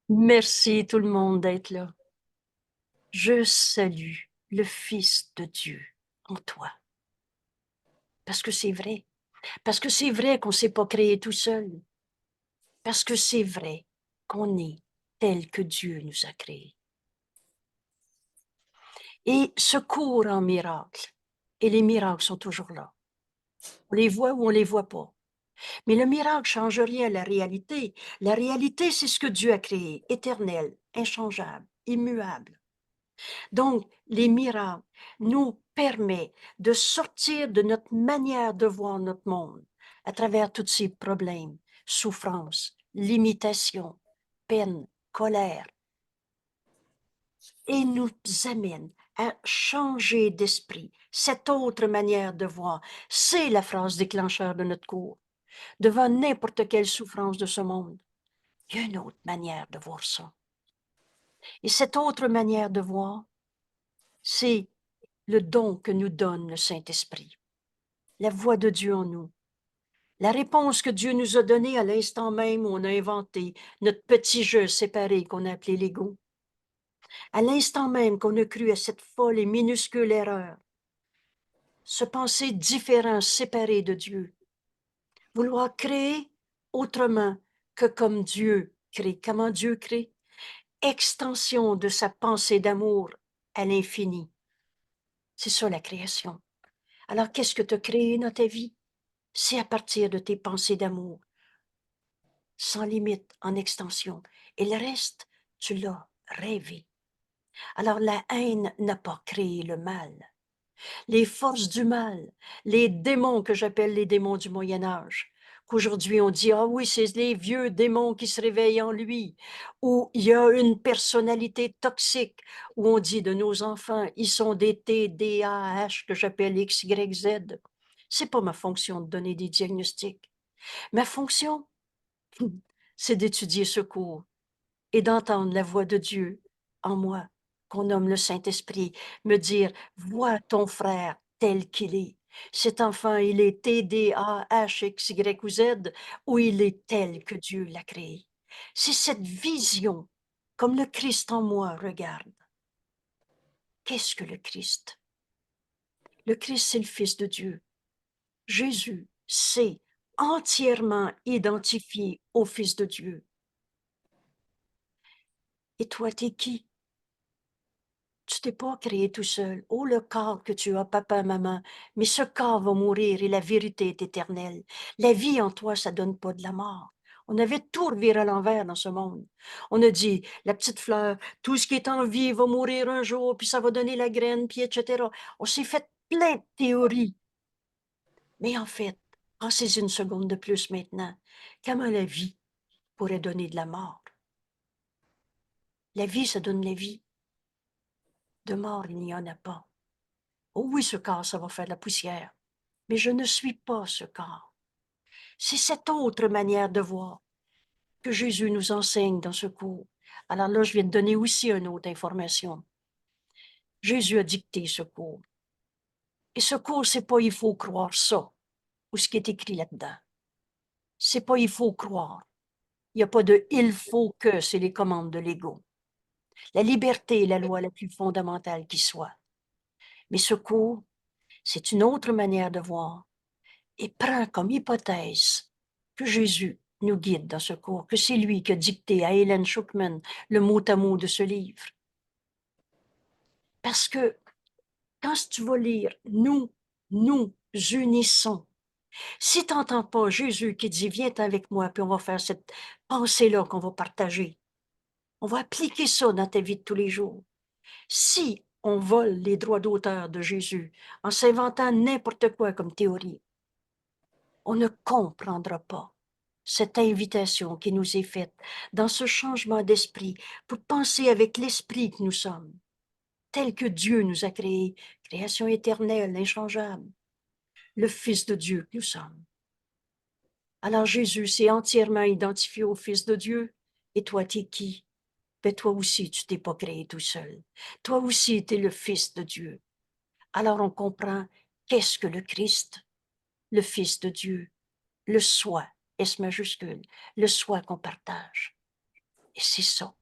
Merci tout le monde d'être là. Je salue le Fils de Dieu en toi. Parce que c'est vrai. Parce que c'est vrai qu'on ne s'est pas créé tout seul. Parce que c'est vrai qu'on est tel que Dieu nous a créés. Et ce cours en miracle, et les miracles sont toujours là. On les voit ou on les voit pas. Mais le miracle change rien à la réalité. La réalité, c'est ce que Dieu a créé, éternel, inchangeable, immuable. Donc, les miracles nous permettent de sortir de notre manière de voir notre monde à travers tous ces problèmes, souffrances, limitations, peines, colère, et nous amène à changer d'esprit. Cette autre manière de voir, c'est la phrase déclencheur de notre cours. Devant n'importe quelle souffrance de ce monde, il y a une autre manière de voir ça. Et cette autre manière de voir, c'est le don que nous donne le Saint-Esprit, la voix de Dieu en nous, la réponse que Dieu nous a donnée à l'instant même où on a inventé notre petit jeu séparé qu'on a appelé l'ego, à l'instant même qu'on a cru à cette folle et minuscule erreur, se penser différent, séparé de Dieu, vouloir créer autrement que comme Dieu crée. Comment Dieu crée? Extension de sa pensée d'amour à l'infini. C'est ça la création. Alors qu'est-ce que tu as créé dans ta vie? C'est à partir de tes pensées d'amour, sans limite, en extension. Et le reste, tu l'as rêvé. Alors la haine n'a pas créé le mal. Les forces du mal, les démons que j'appelle les démons du Moyen Âge, qu'aujourd'hui on dit, ah oui, c'est les vieux démons qui se réveillent en lui, ou il y a une personnalité toxique, où on dit de nos enfants, ils sont des TDAH que j'appelle XYZ. C'est pas ma fonction de donner des diagnostics. Ma fonction, c'est d'étudier ce cours et d'entendre la voix de Dieu en moi, qu'on nomme le Saint-Esprit, me dire, vois ton frère tel qu'il est. Cet enfant, il est TDAH, X, Y ou Z, ou il est tel que Dieu l'a créé. C'est cette vision, comme le Christ en moi regarde. Qu'est-ce que le Christ? Le Christ, c'est le Fils de Dieu. Jésus s'est entièrement identifié au Fils de Dieu. Et toi, t'es qui? Tu t'es pas créé tout seul. Oh, le corps que tu as, papa, maman, mais ce corps va mourir et la vérité est éternelle. La vie en toi, ça donne pas de la mort. On avait tout reviré à l'envers dans ce monde. On a dit, la petite fleur, tout ce qui est en vie va mourir un jour, puis ça va donner la graine, puis etc. On s'est fait plein de théories. Mais en fait, pensez une seconde de plus maintenant. Comment la vie pourrait donner de la mort? La vie, ça donne la vie. De mort, il n'y en a pas. Oh oui, ce corps, ça va faire de la poussière. Mais je ne suis pas ce corps. C'est cette autre manière de voir que Jésus nous enseigne dans ce cours. Alors là, je viens de donner aussi une autre information. Jésus a dicté ce cours. Et ce cours, c'est pas il faut croire ça, ou ce qui est écrit là-dedans. C'est pas il faut croire. Il n'y a pas de il faut que, c'est les commandes de l'ego. La liberté est la loi la plus fondamentale qui soit. Mais ce cours, c'est une autre manière de voir et prend comme hypothèse que Jésus nous guide dans ce cours, que c'est lui qui a dicté à Helen Schuckman le mot à mot de ce livre. Parce que quand tu vas lire « nous unissons », si tu n'entends pas Jésus qui dit « viens avec moi », puis on va faire cette pensée-là qu'on va partager, on va appliquer ça dans ta vie de tous les jours. Si on vole les droits d'auteur de Jésus en s'inventant n'importe quoi comme théorie, on ne comprendra pas cette invitation qui nous est faite dans ce changement d'esprit pour penser avec l'esprit que nous sommes, tel que Dieu nous a créés, création éternelle, inchangeable, le Fils de Dieu que nous sommes. Alors Jésus s'est entièrement identifié au Fils de Dieu. Et toi, t'es qui? Ben, toi aussi, tu t'es pas créé tout seul. Toi aussi, t'es le Fils de Dieu. Alors on comprend qu'est-ce que le Christ, le Fils de Dieu, le soi, S majuscule, le soi qu'on partage. Et c'est ça.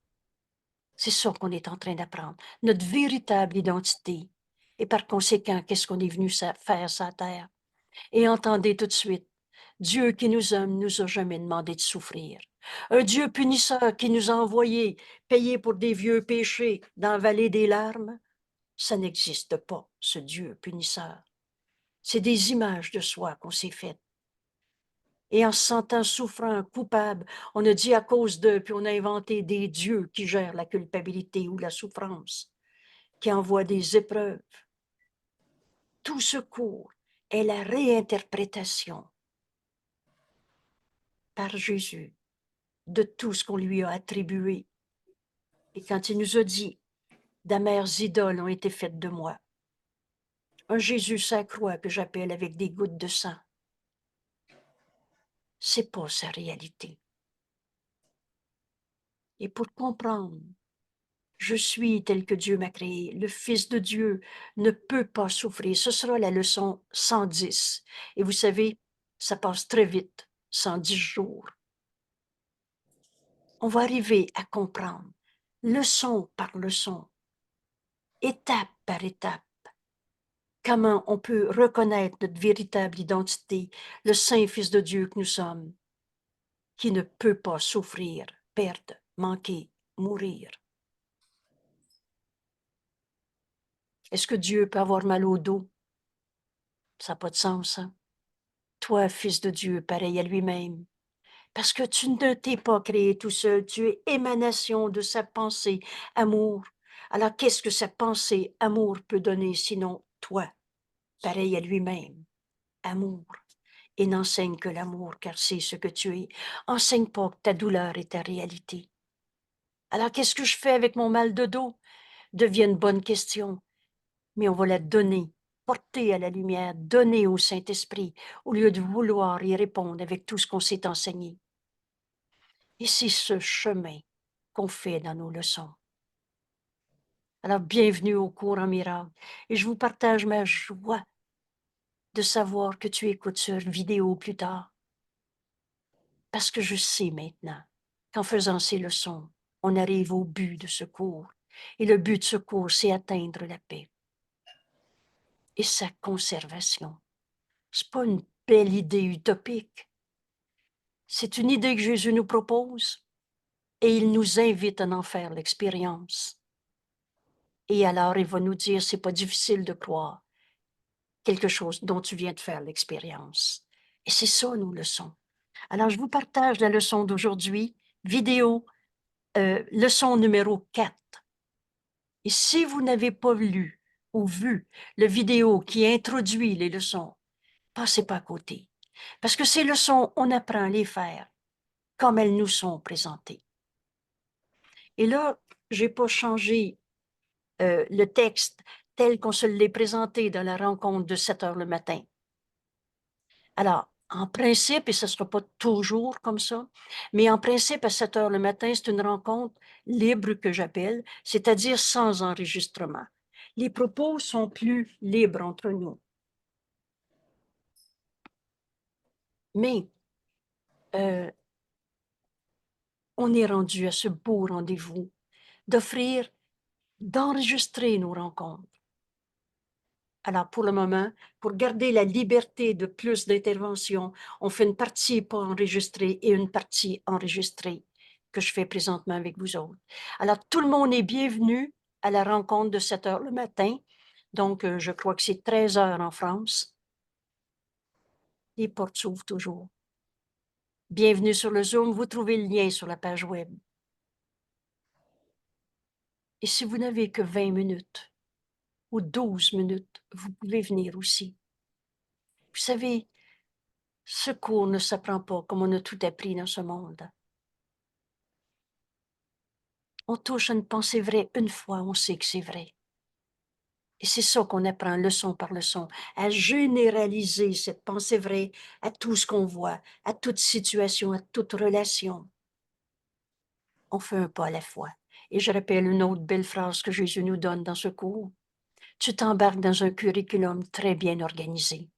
C'est ça qu'on est en train d'apprendre. Notre véritable identité. Et par conséquent, qu'est-ce qu'on est venu faire sur la terre? Et entendez tout de suite, Dieu qui nous aime nous a jamais demandé de souffrir. Un Dieu punisseur qui nous a envoyés payer pour des vieux péchés dans la vallée des larmes, ça n'existe pas, ce Dieu punisseur. C'est des images de soi qu'on s'est faites. Et en se sentant souffrant, coupable, on a dit à cause d'eux, puis on a inventé des dieux qui gèrent la culpabilité ou la souffrance, qui envoient des épreuves. Tout ce cours est la réinterprétation par Jésus de tout ce qu'on lui a attribué. Et quand il nous a dit, d'amères idoles ont été faites de moi, un Jésus sans croix que j'appelle avec des gouttes de sang, c'est pas sa réalité. Et pour comprendre, je suis tel que Dieu m'a créé, le Fils de Dieu ne peut pas souffrir. Ce sera la leçon 110. Et vous savez, ça passe très vite, 110 jours. On va arriver à comprendre, leçon par leçon, étape par étape, comment on peut reconnaître notre véritable identité, le Saint Fils de Dieu que nous sommes, qui ne peut pas souffrir, perdre, manquer, mourir. Est-ce que Dieu peut avoir mal au dos? Ça n'a pas de sens, hein? Toi, Fils de Dieu, pareil à lui-même. Parce que tu ne t'es pas créé tout seul, tu es émanation de sa pensée, amour. Alors qu'est-ce que sa pensée, amour peut donner sinon toi, pareil à lui-même, amour? Et n'enseigne que l'amour, car c'est ce que tu es. Enseigne pas que ta douleur est ta réalité. Alors qu'est-ce que je fais avec mon mal de dos? Devient une bonne question, mais on va la donner, porter à la lumière, donner au Saint-Esprit, au lieu de vouloir y répondre avec tout ce qu'on s'est enseigné. Et c'est ce chemin qu'on fait dans nos leçons. Alors, bienvenue au cours en miracle. Et je vous partage ma joie de savoir que tu écoutes cette vidéo plus tard. Parce que je sais maintenant qu'en faisant ces leçons, on arrive au but de ce cours. Et le but de ce cours, c'est atteindre la paix et sa conservation. C'est pas une belle idée utopique. C'est une idée que Jésus nous propose et il nous invite à en faire l'expérience. Et alors, il va nous dire, c'est pas difficile de croire quelque chose dont tu viens de faire l'expérience. Et c'est ça, nos leçons. Alors, je vous partage la leçon d'aujourd'hui, vidéo, leçon numéro 4. Et si vous n'avez pas lu ou vu le vidéo qui introduit les leçons, passez pas à côté. Parce que ces leçons, on apprend à les faire comme elles nous sont présentées. Et là, j'ai pas changé le texte tel qu'on se l'est présenté dans la rencontre de 7 heures le matin. Alors, en principe, et ce ne sera pas toujours comme ça, mais en principe, à 7 heures le matin, c'est une rencontre libre que j'appelle, c'est-à-dire sans enregistrement. Les propos sont plus libres entre nous. Mais on est rendu à ce beau rendez-vous d'offrir, d'enregistrer nos rencontres. Alors, pour le moment, pour garder la liberté de plus d'intervention, on fait une partie pas enregistrée et une partie enregistrée que je fais présentement avec vous autres. Alors, tout le monde est bienvenu à la rencontre de 7 heures le matin. Donc, je crois que c'est 13 heures en France. Les portes s'ouvrent toujours. Bienvenue sur le Zoom. Vous trouvez le lien sur la page web. Et si vous n'avez que 20 minutes ou 12 minutes, vous pouvez venir aussi. Vous savez, ce cours ne s'apprend pas comme on a tout appris dans ce monde. On touche à une pensée vraie une fois, on sait que c'est vrai. Et c'est ça qu'on apprend leçon par leçon, à généraliser cette pensée vraie à tout ce qu'on voit, à toute situation, à toute relation. On fait un pas à la fois. Et je rappelle une autre belle phrase que Jésus nous donne dans ce cours. Tu t'embarques dans un curriculum très bien organisé.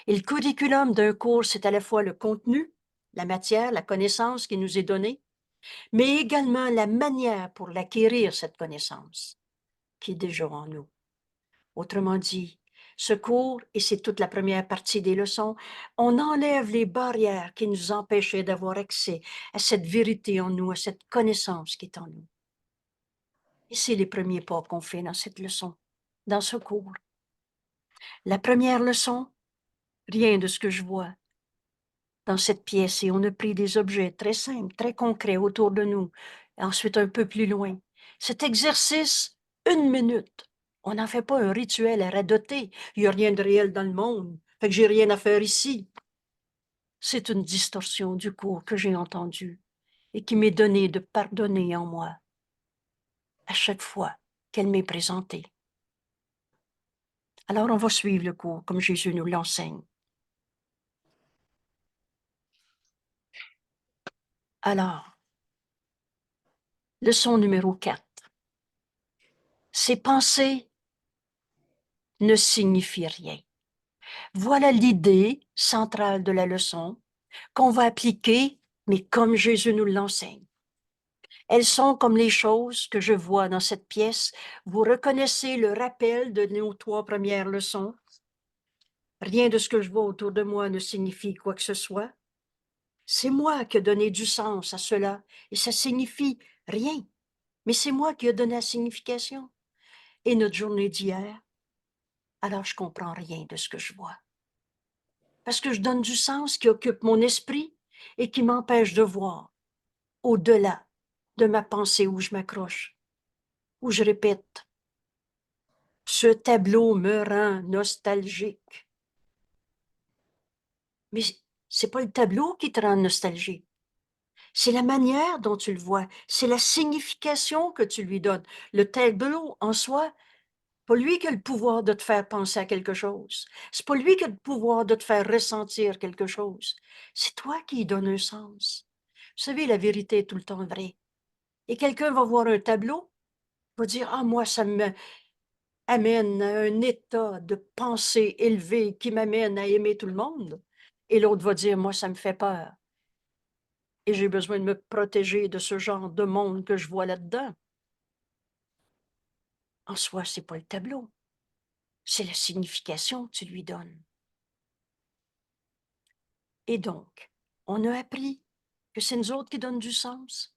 Et le curriculum d'un cours, c'est à la fois le contenu, la matière, la connaissance qui nous est donnée, mais également la manière pour l'acquérir, cette connaissance, qui est déjà en nous. Autrement dit, ce cours, et c'est toute la première partie des leçons, on enlève les barrières qui nous empêchaient d'avoir accès à cette vérité en nous, à cette connaissance qui est en nous. Et c'est les premiers pas qu'on fait dans cette leçon, dans ce cours. La première leçon, rien de ce que je vois dans cette pièce, et on a pris des objets très simples, très concrets autour de nous. Ensuite, un peu plus loin. Cet exercice, 1 minute. On n'en fait pas un rituel à radoter. Il n'y a rien de réel dans le monde. Fait que j'ai rien à faire ici. C'est une distorsion du cours que j'ai entendu et qui m'est donné de pardonner en moi à chaque fois qu'elle m'est présentée. Alors, on va suivre le cours comme Jésus nous l'enseigne. Alors, leçon numéro 4. Ces pensées ne signifient rien. Voilà l'idée centrale de la leçon qu'on va appliquer, mais comme Jésus nous l'enseigne. Elles sont comme les choses que je vois dans cette pièce. Vous reconnaissez le rappel de nos 3 premières leçons. Rien de ce que je vois autour de moi ne signifie quoi que ce soit. C'est moi qui ai donné du sens à cela, et ça signifie rien. Mais c'est moi qui ai donné la signification. Et notre journée d'hier, alors je comprends rien de ce que je vois. Parce que je donne du sens qui occupe mon esprit et qui m'empêche de voir au-delà de ma pensée où je m'accroche, où je répète. Ce tableau me rend nostalgique. Mais c'est pas le tableau qui te rend nostalgique. C'est la manière dont tu le vois. C'est la signification que tu lui donnes. Le tableau en soi, pas lui qui a le pouvoir de te faire penser à quelque chose. C'est pas lui qui a le pouvoir de te faire ressentir quelque chose. C'est toi qui y donnes un sens. Vous savez, la vérité est tout le temps vraie. Et quelqu'un va voir un tableau, va dire, ah, moi, ça m'amène à un état de pensée élevé qui m'amène à aimer tout le monde. Et l'autre va dire, moi, ça me fait peur. Et j'ai besoin de me protéger de ce genre de monde que je vois là-dedans. En soi, c'est pas le tableau. C'est la signification que tu lui donnes. Et donc, on a appris que c'est nous autres qui donnent du sens,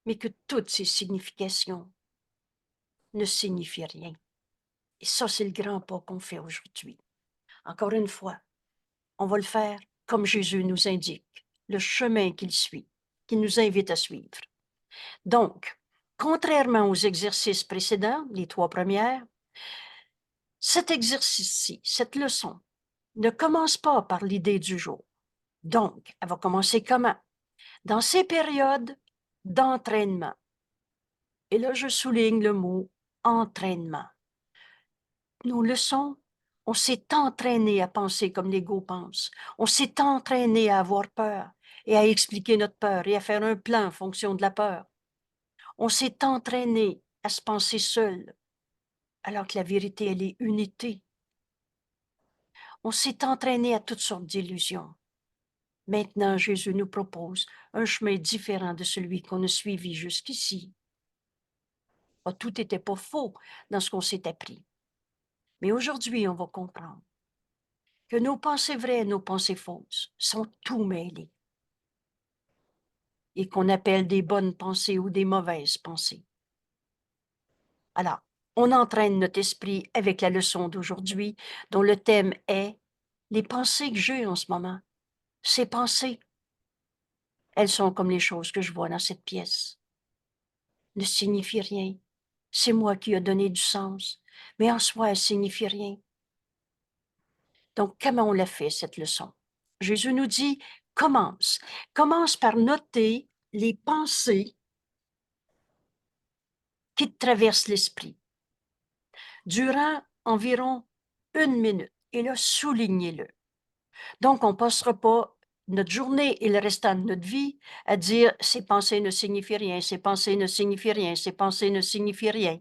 mais que toutes ces significations ne signifient rien. Et ça, c'est le grand pas qu'on fait aujourd'hui. Encore une fois, on va le faire comme Jésus nous indique, le chemin qu'il suit, qu'il nous invite à suivre. Donc, contrairement aux exercices précédents, les 3 premières, cet exercice-ci, cette leçon, ne commence pas par l'idée du jour. Donc, elle va commencer comment? Dans ces périodes d'entraînement. Et là, je souligne le mot entraînement. Nos leçons, on s'est entraîné à penser comme l'ego pense. On s'est entraîné à avoir peur et à expliquer notre peur et à faire un plan en fonction de la peur. On s'est entraîné à se penser seul, alors que la vérité, elle est unité. On s'est entraîné à toutes sortes d'illusions. Maintenant, Jésus nous propose un chemin différent de celui qu'on a suivi jusqu'ici. Tout n'était pas faux dans ce qu'on s'est appris. Mais aujourd'hui, on va comprendre que nos pensées vraies et nos pensées fausses sont tout mêlées et qu'on appelle des bonnes pensées ou des mauvaises pensées. Alors, on entraîne notre esprit avec la leçon d'aujourd'hui dont le thème est les pensées que j'ai en ce moment. Ces pensées, elles sont comme les choses que je vois dans cette pièce. Ne signifient rien. C'est moi qui ai donné du sens, mais en soi, elles ne signifient rien. Donc, comment on l'a fait, cette leçon? Jésus nous dit, commence. Commence par noter les pensées qui te traversent l'esprit durant environ 1 minute. Et là, soulignez-le. Donc, on ne passera pas notre journée et le restant de notre vie à dire ces pensées ne signifient rien, ces pensées ne signifient rien, ces pensées ne signifient rien.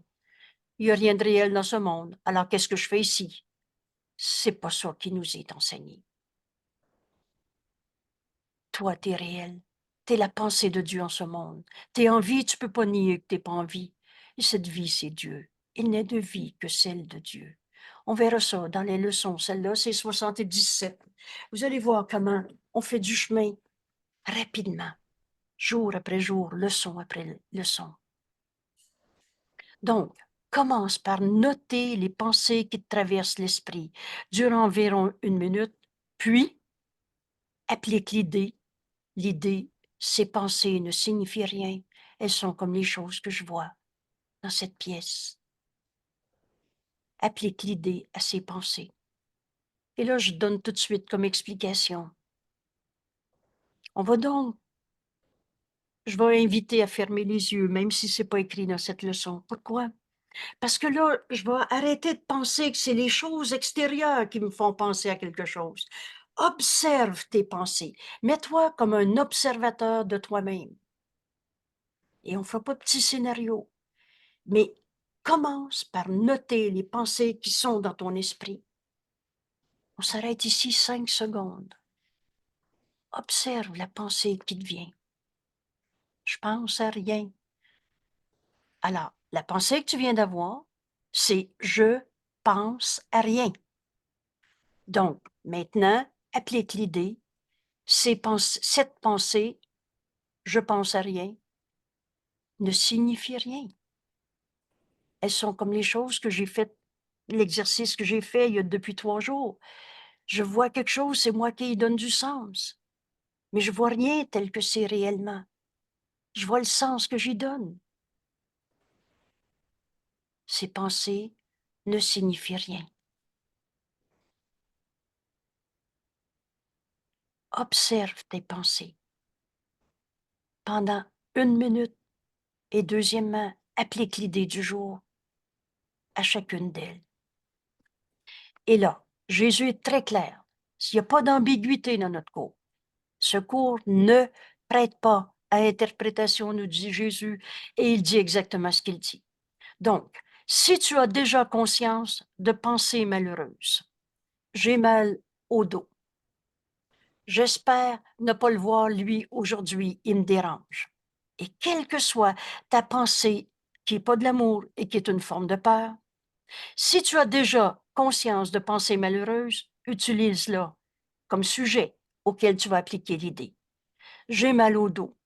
Il n'y a rien de réel dans ce monde. Alors, qu'est-ce que je fais ici? C'est pas ça qui nous est enseigné. Toi, t'es réel, T'es la pensée de Dieu en ce monde. T'es en vie, tu peux pas nier que t'es pas en vie. Et cette vie, c'est Dieu. Il n'est de vie que celle de Dieu. On verra ça dans les leçons. Celle-là, c'est 77. Vous allez voir comment on fait du chemin rapidement, jour après jour, leçon après leçon. Donc, commence par noter les pensées qui te traversent l'esprit durant environ 1 minute, puis applique l'idée. L'idée, ces pensées ne signifient rien. Elles sont comme les choses que je vois dans cette pièce. Applique l'idée à ces pensées. Et là, je donne tout de suite comme explication. On va donc, je vais inviter à fermer les yeux, même si c'est pas écrit dans cette leçon. Pourquoi? Parce que là, je vais arrêter de penser que c'est les choses extérieures qui me font penser à quelque chose. Observe tes pensées. Mets-toi comme un observateur de toi-même. Et on ne fera pas de petits scénarios. Mais commence par noter les pensées qui sont dans ton esprit. On s'arrête ici 5 secondes. Observe la pensée qui te vient. Je pense à rien. Alors, la pensée que tu viens d'avoir, c'est je pense à rien. Donc, maintenant, applique l'idée. Cette pensée, je pense à rien, ne signifie rien. Elles sont comme les choses que j'ai faites, l'exercice que j'ai fait depuis 3 jours. Je vois quelque chose, c'est moi qui y donne du sens. Mais je vois rien tel que c'est réellement. Je vois le sens que j'y donne. Ces pensées ne signifient rien. Observe tes pensées pendant 1 minute et deuxièmement, applique l'idée du jour à chacune d'elles. Et là, Jésus est très clair. S'il n'y a pas d'ambiguïté dans notre cours, ce cours ne prête pas à interprétation, nous dit Jésus, et il dit exactement ce qu'il dit. Donc, si tu as déjà conscience de pensées malheureuses, j'ai mal au dos. J'espère ne pas le voir, lui, aujourd'hui, il me dérange. Et quelle que soit ta pensée qui n'est pas de l'amour et qui est une forme de peur, si tu as déjà conscience de pensées malheureuses, utilise-la comme sujet auquel tu vas appliquer l'idée. J'ai mal au dos.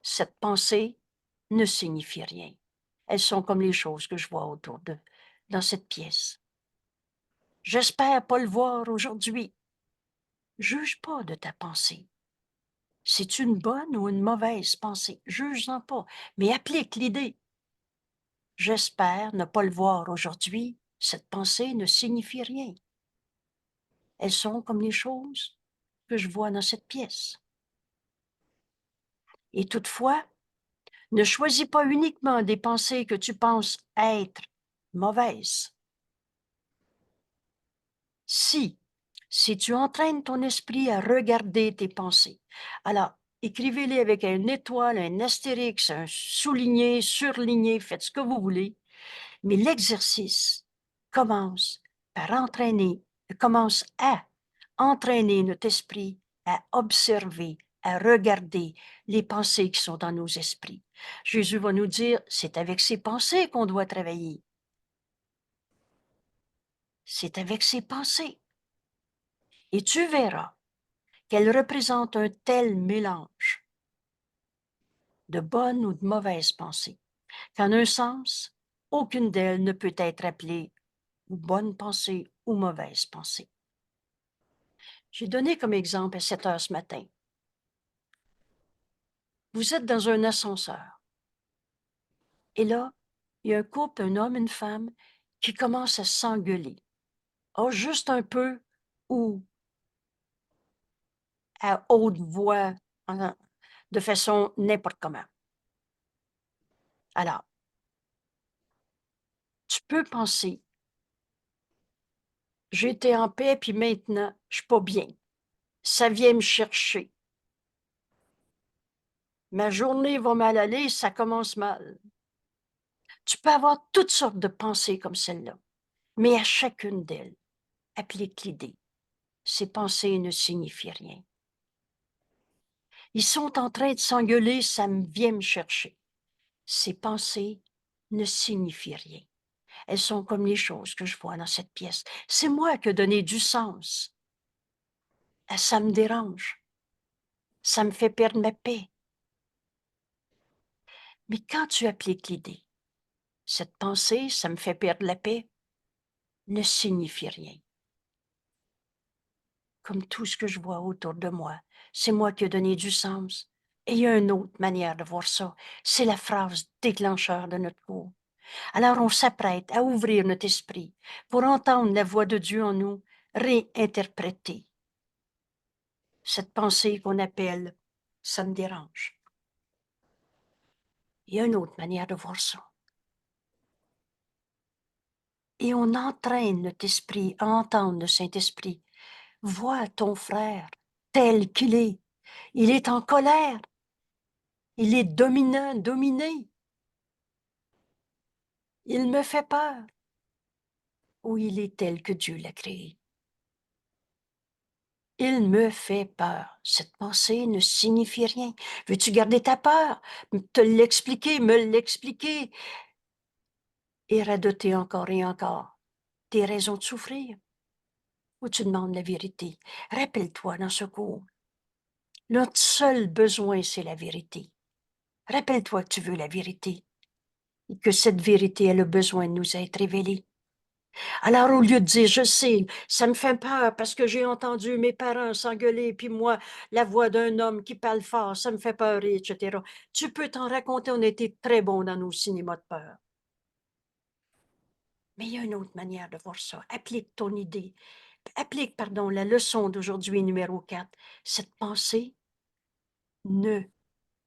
Cette pensée ne signifie rien. Elles sont comme les choses que je vois autour d'eux, dans cette pièce. J'espère pas le voir aujourd'hui. Juge pas de ta pensée. C'est une bonne ou une mauvaise pensée? Juge-en pas, mais applique l'idée. J'espère ne pas le voir aujourd'hui. Cette pensée ne signifie rien. Elles sont comme les choses que je vois dans cette pièce. Et toutefois, ne choisis pas uniquement des pensées que tu penses être mauvaises. Si tu entraînes ton esprit à regarder tes pensées, alors écrivez-les avec une étoile, un astérix, un souligné, surligné, faites ce que vous voulez, mais l'exercice commence commence à entraîner notre esprit à observer, à regarder les pensées qui sont dans nos esprits. Jésus va nous dire, c'est avec ces pensées qu'on doit travailler. C'est avec ces pensées. Et tu verras qu'elles représentent un tel mélange de bonnes ou de mauvaises pensées, qu'en un sens, aucune d'elles ne peut être appelée ou bonne pensée ou mauvaise pensée. J'ai donné comme exemple à 7 heures ce matin. Vous êtes dans un ascenseur. Et là, il y a un couple, un homme, une femme, qui commence à s'engueuler. Oh, juste un peu ou à haute voix, de façon n'importe comment. Alors, tu peux penser, j'étais en paix, puis maintenant, je suis pas bien. Ça vient me chercher. Ma journée va mal aller, ça commence mal. Tu peux avoir toutes sortes de pensées comme celle-là, mais à chacune d'elles, applique l'idée. Ces pensées ne signifient rien. Ils sont en train de s'engueuler, ça me vient me chercher. Ces pensées ne signifient rien. Elles sont comme les choses que je vois dans cette pièce. C'est moi qui ai donné du sens. Ça me dérange. Ça me fait perdre ma paix. Mais quand tu appliques l'idée, cette pensée, ça me fait perdre la paix, ne signifie rien. Comme tout ce que je vois autour de moi, c'est moi qui ai donné du sens. Et il y a une autre manière de voir ça. C'est la phrase déclencheur de notre cours. Alors on s'apprête à ouvrir notre esprit pour entendre la voix de Dieu en nous réinterpréter cette pensée qu'on appelle « ça me dérange ». Il y a une autre manière de voir ça. Et on entraîne notre esprit à entendre le Saint-Esprit. Vois ton frère tel qu'il est. Il est en colère. Il est dominant, dominé. Il me fait peur. Ou il est tel que Dieu l'a créé. Il me fait peur. Cette pensée ne signifie rien. Veux-tu garder ta peur? Te l'expliquer, me l'expliquer et radoter encore et encore tes raisons de souffrir? Ou tu demandes la vérité? Rappelle-toi dans ce cours, notre seul besoin, c'est la vérité. Rappelle-toi que tu veux la vérité et que cette vérité, elle a besoin de nous être révélée. Alors, au lieu de dire, je sais, ça me fait peur parce que j'ai entendu mes parents s'engueuler, puis moi, la voix d'un homme qui parle fort, ça me fait peur, etc. Tu peux t'en raconter, on était très bons dans nos cinémas de peur. Mais il y a une autre manière de voir ça. Applique ton idée. Applique, pardon, la leçon d'aujourd'hui numéro 4. Cette pensée ne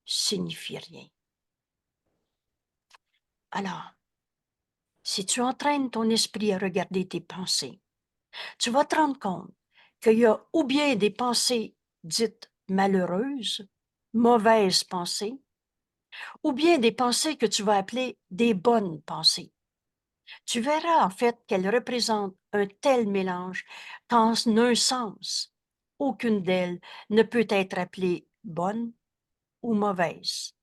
signifie rien. Alors, si tu entraînes ton esprit à regarder tes pensées, tu vas te rendre compte qu'il y a ou bien des pensées dites malheureuses, mauvaises pensées, ou bien des pensées que tu vas appeler des bonnes pensées. Tu verras en fait qu'elles représentent un tel mélange qu'en un sens, aucune d'elles ne peut être appelée bonne ou mauvaise.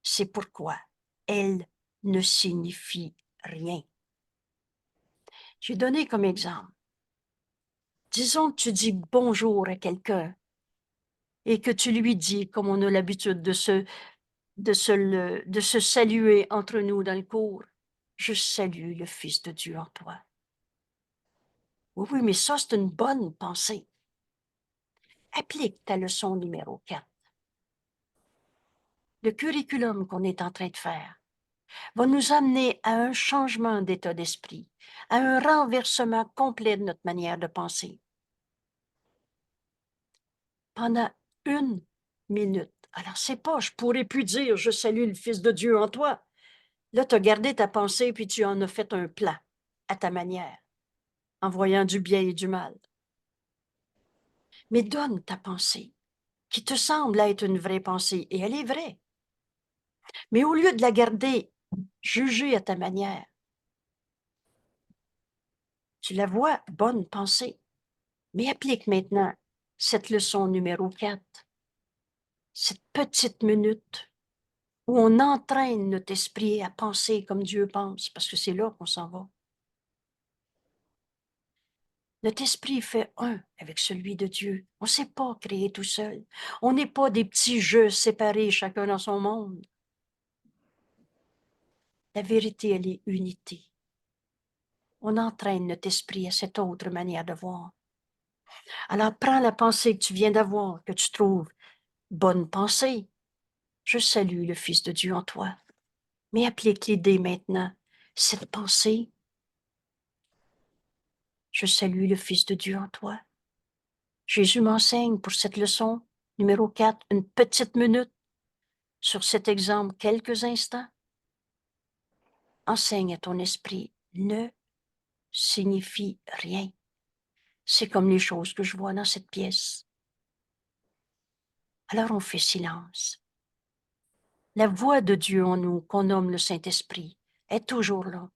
C'est pourquoi elles ne signifient rien. J'ai donné comme exemple. Disons que tu dis bonjour à quelqu'un et que tu lui dis, comme on a l'habitude de se saluer entre nous dans le cours, je salue le Fils de Dieu en toi. Oui, oui, mais ça, c'est une bonne pensée. Applique ta leçon numéro 4. Le curriculum qu'on est en train de faire va nous amener à un changement d'état d'esprit, à un renversement complet de notre manière de penser. Pendant 1 minute. Alors, c'est pas, je pourrais plus dire, je salue le Fils de Dieu en toi. Là, tu as gardé ta pensée, puis tu en as fait un plan, à ta manière, en voyant du bien et du mal. Mais donne ta pensée, qui te semble être une vraie pensée, et elle est vraie. Mais au lieu de la garder jugée à ta manière, tu la vois bonne pensée. Mais applique maintenant cette leçon numéro 4, cette petite minute où on entraîne notre esprit à penser comme Dieu pense, parce que c'est là qu'on s'en va. Notre esprit fait un avec celui de Dieu. On ne s'est pas créé tout seul. On n'est pas des petits jeux séparés, chacun dans son monde. La vérité, elle est unité. On entraîne notre esprit à cette autre manière de voir. Alors, prends la pensée que tu viens d'avoir, que tu trouves bonne pensée. Je salue le Fils de Dieu en toi. Mais applique l'idée maintenant. Cette pensée, je salue le Fils de Dieu en toi. Jésus m'enseigne pour cette leçon numéro 4, une petite minute sur cet exemple, quelques instants. Enseigne à ton esprit, ne signifie rien. C'est comme les choses que je vois dans cette pièce. Alors on fait silence. La voix de Dieu en nous, qu'on nomme le Saint-Esprit, est toujours là.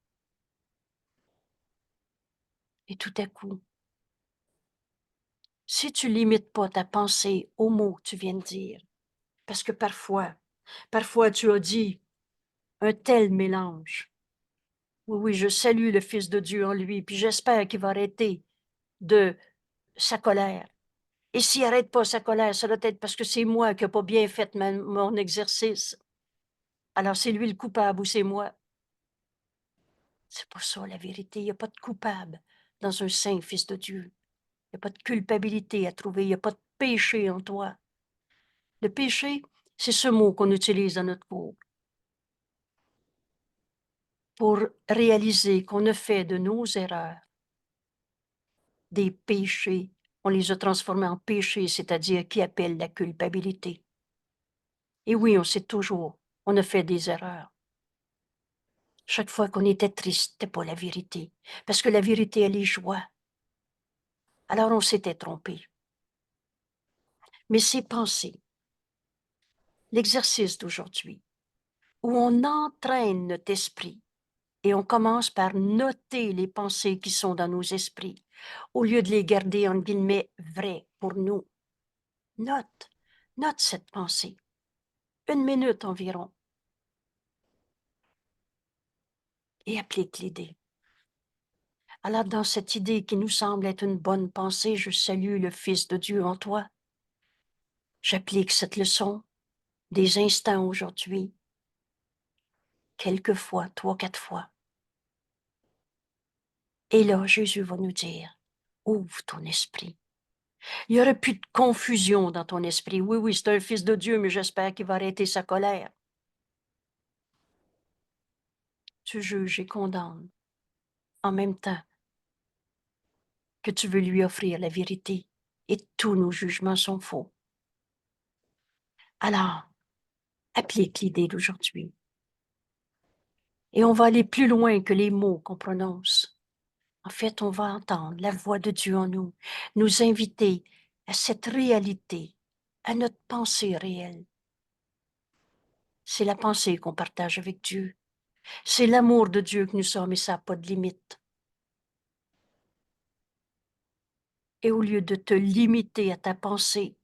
Et tout à coup, si tu limites pas ta pensée aux mots que tu viens de dire, Parce que parfois tu as dit un tel mélange. Oui, oui, je salue le Fils de Dieu en lui, puis j'espère qu'il va arrêter de sa colère. Et s'il n'arrête pas sa colère, ça doit être parce que c'est moi qui n'ai pas bien fait mon exercice. Alors c'est lui le coupable ou c'est moi? C'est pas ça la vérité. Il n'y a pas de coupable dans un saint Fils de Dieu. Il n'y a pas de culpabilité à trouver. Il n'y a pas de péché en toi. Le péché, c'est ce mot qu'on utilise dans notre cours pour réaliser qu'on a fait de nos erreurs des péchés. On les a transformés en péchés, c'est-à-dire qui appellent la culpabilité. Et oui, on sait toujours, on a fait des erreurs. Chaque fois qu'on était triste, c'était pas la vérité. Parce que la vérité, elle est joie. Alors on s'était trompé. Mais ces pensées, l'exercice d'aujourd'hui, où on entraîne notre esprit et on commence par noter les pensées qui sont dans nos esprits, au lieu de les garder, en guillemets, vraies pour nous. Note cette pensée. 1 minute environ. Et applique l'idée. Alors, dans cette idée qui nous semble être une bonne pensée, je salue le Fils de Dieu en toi. J'applique cette leçon des instants aujourd'hui, quelques fois, 3, 4 fois. Et là, Jésus va nous dire, ouvre ton esprit. Il n'y aurait plus de confusion dans ton esprit. Oui, oui, c'est un Fils de Dieu, mais j'espère qu'il va arrêter sa colère. Tu juges et condamnes en même temps que tu veux lui offrir la vérité. Et tous nos jugements sont faux. Alors, applique l'idée d'aujourd'hui. Et on va aller plus loin que les mots qu'on prononce. En fait, on va entendre la voix de Dieu en nous, nous inviter à cette réalité, à notre pensée réelle. C'est la pensée qu'on partage avec Dieu. C'est l'amour de Dieu que nous sommes et ça n'a pas de limite. Et au lieu de te limiter à ta pensée,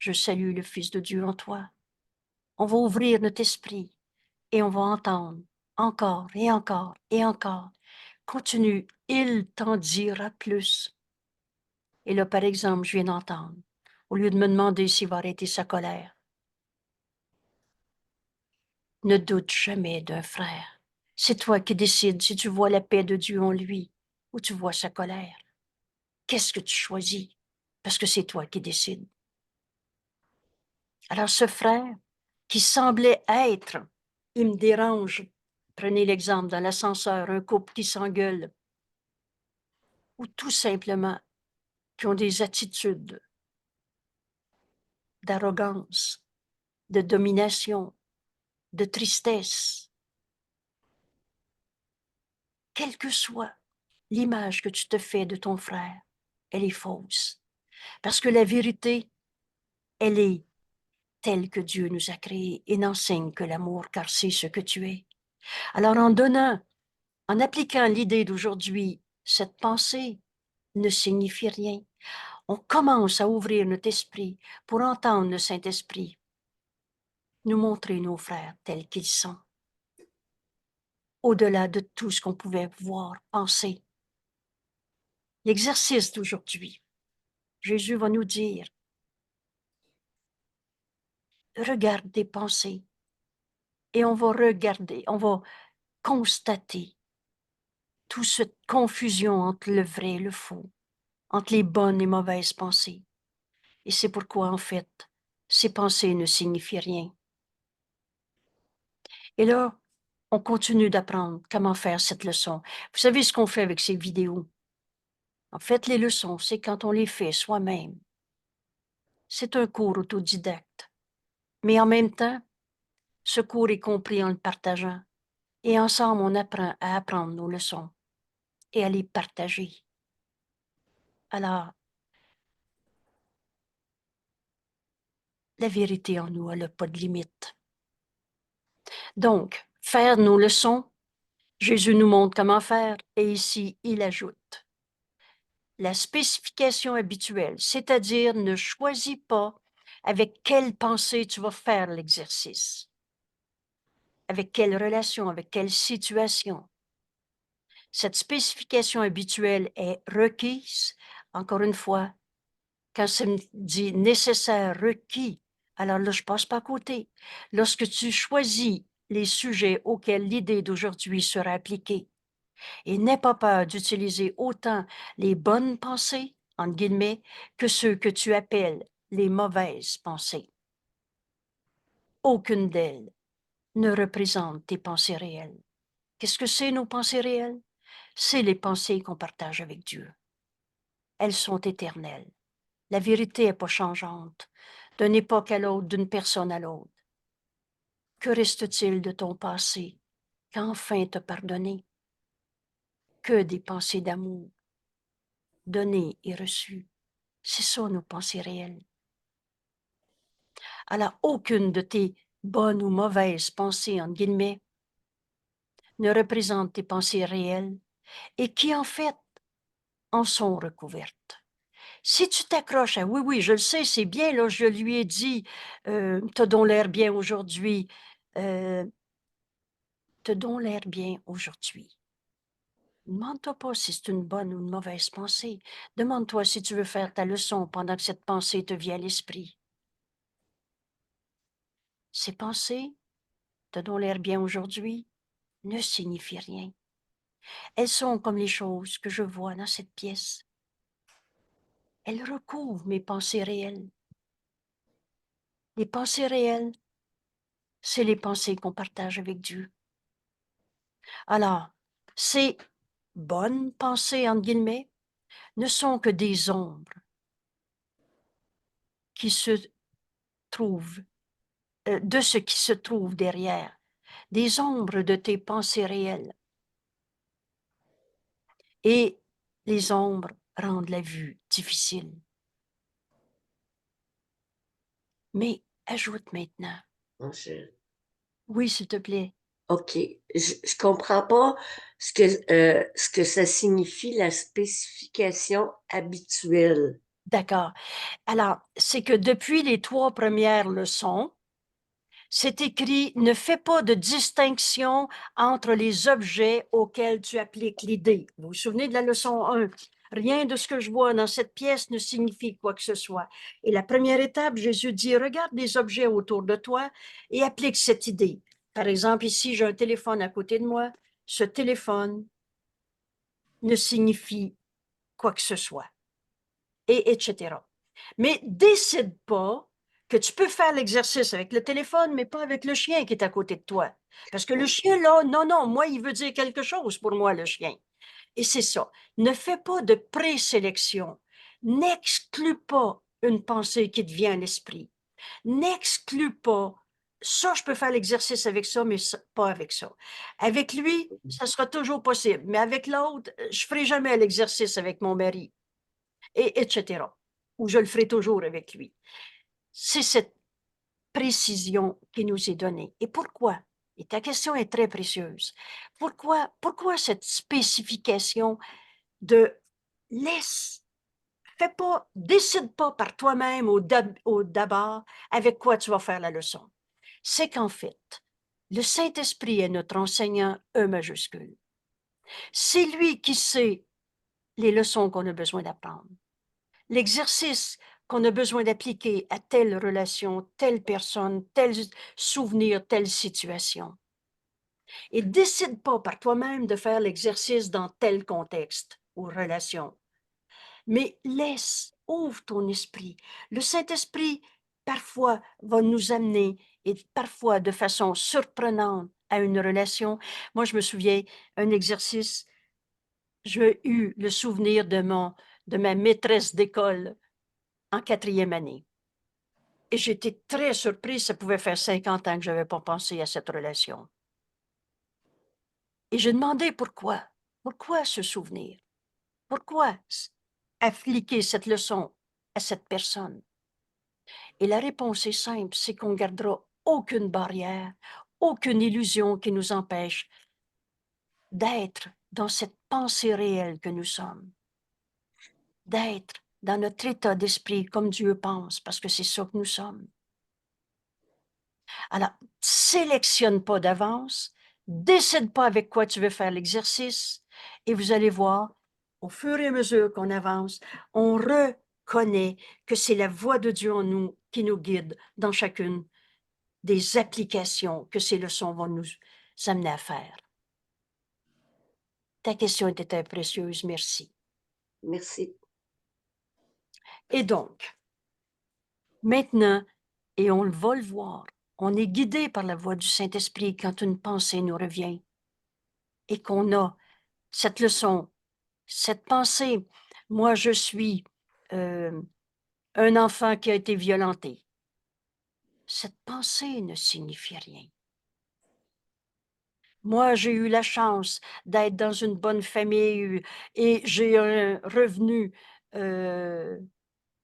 je salue le Fils de Dieu en toi. On va ouvrir notre esprit et on va entendre encore et encore et encore. Continue, il t'en dira plus. Et là, par exemple, je viens d'entendre, au lieu de me demander s'il va arrêter sa colère, ne doute jamais d'un frère. C'est toi qui décides si tu vois la paix de Dieu en lui ou tu vois sa colère. Qu'est-ce que tu choisis? Parce que c'est toi qui décides. Alors ce frère qui semblait être, il me dérange. Prenez l'exemple dans l'ascenseur, un couple qui s'engueule ou tout simplement qui ont des attitudes d'arrogance, de domination, de tristesse. Quelle que soit l'image que tu te fais de ton frère, elle est fausse. Parce que la vérité, elle est telle que Dieu nous a créés et n'enseigne que l'amour, car c'est ce que tu es. Alors en appliquant l'idée d'aujourd'hui, cette pensée ne signifie rien. On commence à ouvrir notre esprit pour entendre le Saint-Esprit nous montrer nos frères tels qu'ils sont, au-delà de tout ce qu'on pouvait voir, penser. L'exercice d'aujourd'hui, Jésus va nous dire, regarde tes pensées et on va regarder, on va constater toute cette confusion entre le vrai et le faux, entre les bonnes et mauvaises pensées. Et c'est pourquoi, en fait, ces pensées ne signifient rien. Et là, on continue d'apprendre comment faire cette leçon. Vous savez ce qu'on fait avec ces vidéos? En fait, les leçons, c'est quand on les fait soi-même. C'est un cours autodidacte. Mais en même temps, ce cours est compris en le partageant. Et ensemble, on apprend à apprendre nos leçons et à les partager. Alors, la vérité en nous, elle n'a pas de limite. Donc, faire nos leçons, Jésus nous montre comment faire et ici, il ajoute la spécification habituelle, c'est-à-dire ne choisis pas avec quelle pensée tu vas faire l'exercice, avec quelle relation, avec quelle situation. Cette spécification habituelle est requise, encore une fois, quand ça me dit nécessaire, requis, alors là, je passe pas à côté. Lorsque tu choisis les sujets auxquels l'idée d'aujourd'hui sera appliquée, et n'aie pas peur d'utiliser autant les bonnes pensées, entre guillemets, que ceux que tu appelles les mauvaises pensées. Aucune d'elles ne représente tes pensées réelles. Qu'est-ce que c'est nos pensées réelles? C'est les pensées qu'on partage avec Dieu. Elles sont éternelles. La vérité n'est pas changeante d'une époque à l'autre, d'une personne à l'autre. Que reste-t-il de ton passé qu'enfin te pardonné? Que des pensées d'amour, données et reçues. C'est ça nos pensées réelles. Alors, aucune de tes bonnes ou mauvaises pensées, entre guillemets, ne représente tes pensées réelles et qui, en fait, en sont recouvertes. Si tu t'accroches à oui, oui, je le sais, c'est bien, là, je lui ai dit, t'as donc l'air bien aujourd'hui, t'as donc l'air bien aujourd'hui. Demande-toi pas si c'est une bonne ou une mauvaise pensée. Demande-toi si tu veux faire ta leçon pendant que cette pensée te vient à l'esprit. Ces pensées, t'as donc l'air bien aujourd'hui, ne signifient rien. Elles sont comme les choses que je vois dans cette pièce. Elles recouvrent mes pensées réelles. Les pensées réelles, c'est les pensées qu'on partage avec Dieu. Alors, ces bonnes pensées, entre guillemets, ne sont que des ombres qui se trouvent, de ce qui se trouve derrière, des ombres de tes pensées réelles. Et les ombres rendent la vue difficile. Mais ajoute maintenant. Oui, s'il te plaît. OK. Je comprends pas ce que ça signifie, la spécification habituelle. D'accord. Alors, c'est que depuis les 3 premières leçons, c'est écrit: ne fais pas de distinction entre les objets auxquels tu appliques l'idée. Vous vous souvenez de la leçon 1? Rien de ce que je vois dans cette pièce ne signifie quoi que ce soit. Et la première étape, Jésus dit: regarde les objets autour de toi et applique cette idée. Par exemple, ici, j'ai un téléphone à côté de moi. Ce téléphone ne signifie quoi que ce soit, et etc. Mais décide pas que tu peux faire l'exercice avec le téléphone, mais pas avec le chien qui est à côté de toi. Parce que le chien, là, non, non, moi, il veut dire quelque chose pour moi, le chien. Et c'est ça. Ne fais pas de présélection. N'exclus pas une pensée qui te vient à l'esprit. N'exclus pas. Ça, je peux faire l'exercice avec ça, mais pas avec ça. Avec lui, ça sera toujours possible. Mais avec l'autre, je ferai jamais l'exercice avec mon mari, et etc. Ou je le ferai toujours avec lui. C'est cette précision qui nous est donnée. Et pourquoi? Et ta question est très précieuse. Pourquoi cette spécification de laisse, fais pas, décide pas par toi-même au d'abord avec quoi tu vas faire la leçon. C'est qu'en fait, le Saint-Esprit est notre enseignant E majuscule. C'est lui qui sait les leçons qu'on a besoin d'apprendre. L'exercice qu'on a besoin d'appliquer à telle relation, telle personne, tel souvenir, telle situation. Et décide pas par toi-même de faire l'exercice dans tel contexte ou relation, mais laisse, ouvre ton esprit. Le Saint-Esprit, parfois, va nous amener, et parfois de façon surprenante, à une relation. Moi, je me souviens, un exercice, j'ai eu le souvenir de ma maîtresse d'école en 4e année. Et j'étais très surprise, ça pouvait faire 50 ans que je n'avais pas pensé à cette relation. Et j'ai demandé pourquoi. Pourquoi ce souvenir? Pourquoi appliquer cette leçon à cette personne? Et la réponse est simple, c'est qu'on gardera aucune barrière, aucune illusion qui nous empêche d'être dans cette pensée réelle que nous sommes, d'être dans notre état d'esprit comme Dieu pense, parce que c'est ça que nous sommes. Alors, sélectionne pas d'avance, décide pas avec quoi tu veux faire l'exercice, et vous allez voir, au fur et à mesure qu'on avance, on reconnaît que c'est la voix de Dieu en nous qui nous guide dans chacune des applications que ces leçons vont nous amener à faire. Ta question était très précieuse, merci. Merci. Et donc, maintenant, et on va le voir, on est guidé par la voix du Saint-Esprit quand une pensée nous revient et qu'on a cette leçon, cette pensée. Moi, je suis un enfant qui a été violenté. Cette pensée ne signifie rien. Moi, j'ai eu la chance d'être dans une bonne famille et j'ai un revenu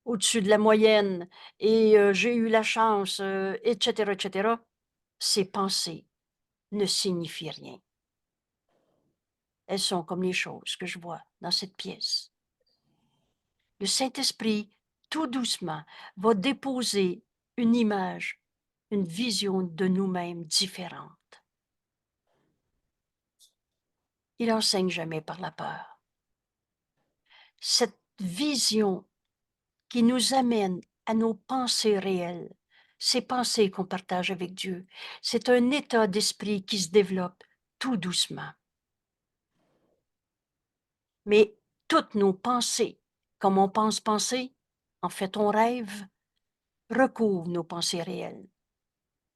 au-dessus de la moyenne et j'ai eu la chance, etc., etc. Ces pensées ne signifient rien. Elles sont comme les choses que je vois dans cette pièce. Le Saint-Esprit, tout doucement, va déposer une image, une vision de nous-mêmes différente. Il n'enseigne jamais par la peur. Cette vision qui nous amène à nos pensées réelles, ces pensées qu'on partage avec Dieu, c'est un état d'esprit qui se développe tout doucement. Mais toutes nos pensées, comme on pense penser, en fait on rêve, recouvrent nos pensées réelles.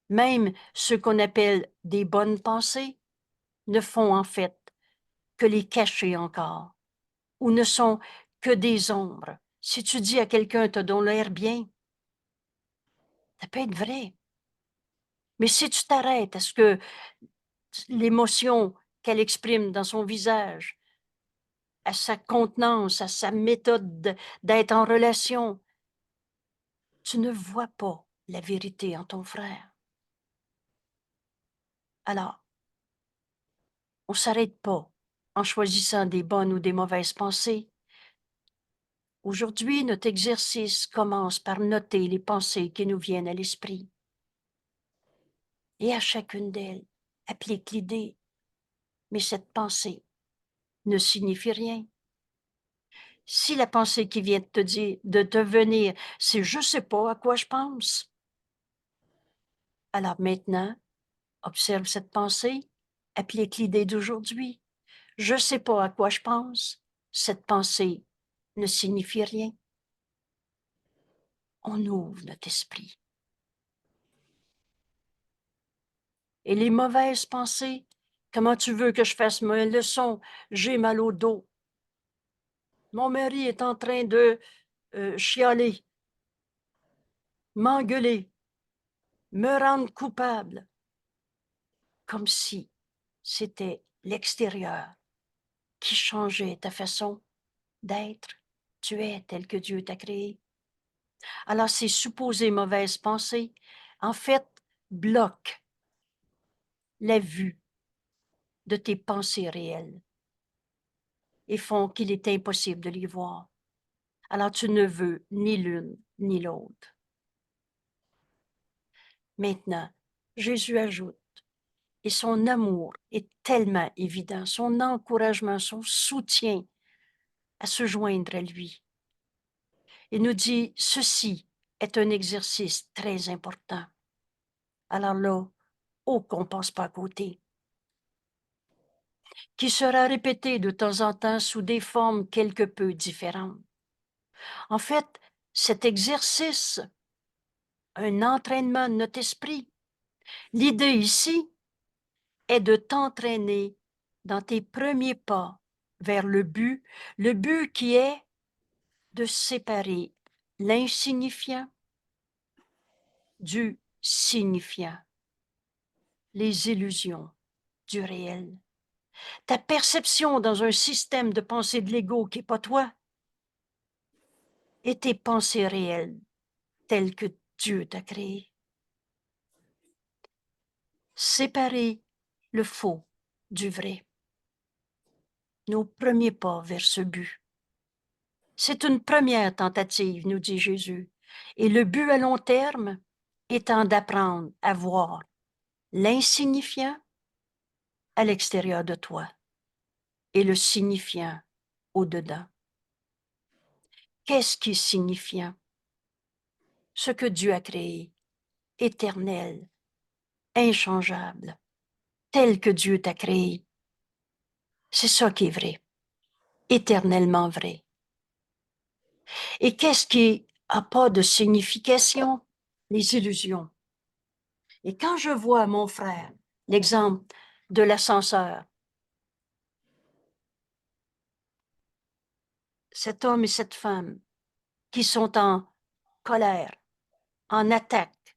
Même ce qu'on appelle des bonnes pensées ne font en fait que les cacher encore, ou ne sont que des ombres. Si tu dis à quelqu'un « t'as donc l'air bien », ça peut être vrai. Mais si tu t'arrêtes à ce que l'émotion qu'elle exprime dans son visage, à sa contenance, à sa méthode d'être en relation, tu ne vois pas la vérité en ton frère. Alors, on ne s'arrête pas en choisissant des bonnes ou des mauvaises pensées. Aujourd'hui, notre exercice commence par noter les pensées qui nous viennent à l'esprit. Et à chacune d'elles, applique l'idée. Mais cette pensée ne signifie rien. Si la pensée qui vient de te dire, de te venir, c'est je ne sais pas à quoi je pense. Alors maintenant, observe cette pensée, applique l'idée d'aujourd'hui. Je ne sais pas à quoi je pense. Cette pensée ne signifie rien. On ouvre notre esprit. Et les mauvaises pensées, comment tu veux que je fasse ma leçon? J'ai mal au dos. Mon mari est en train de chialer, m'engueuler, me rendre coupable, comme si c'était l'extérieur qui changeait ta façon d'être. Tu es tel que Dieu t'a créé. Alors ces supposées mauvaises pensées, en fait, bloquent la vue de tes pensées réelles et font qu'il est impossible de les voir. Alors tu ne veux ni l'une ni l'autre. Maintenant, Jésus ajoute, et son amour est tellement évident, son encouragement, son soutien à se joindre à lui. Il nous dit, ceci est un exercice très important. Alors là, oh qu'on ne passe pas à côté, qui sera répété de temps en temps sous des formes quelque peu différentes. En fait, cet exercice, un entraînement de notre esprit, l'idée ici est de t'entraîner dans tes premiers pas vers le but qui est de séparer l'insignifiant du signifiant, les illusions du réel. Ta perception dans un système de pensée de l'ego qui n'est pas toi et tes pensées réelles telles que Dieu t'a créé. Séparer le faux du vrai. Nos premiers pas vers ce but, C'est une première tentative, nous dit Jésus. Et le but à long terme étant d'apprendre à voir l'insignifiant à l'extérieur de toi et le signifiant au-dedans. Qu'est-ce qui est signifiant? Ce que Dieu a créé, éternel, inchangeable, tel que Dieu t'a créé. C'est ça qui est vrai, éternellement vrai. Et qu'est-ce qui n'a pas de signification? Les illusions. Et quand je vois mon frère, l'exemple de l'ascenseur, cet homme et cette femme qui sont en colère, en attaque,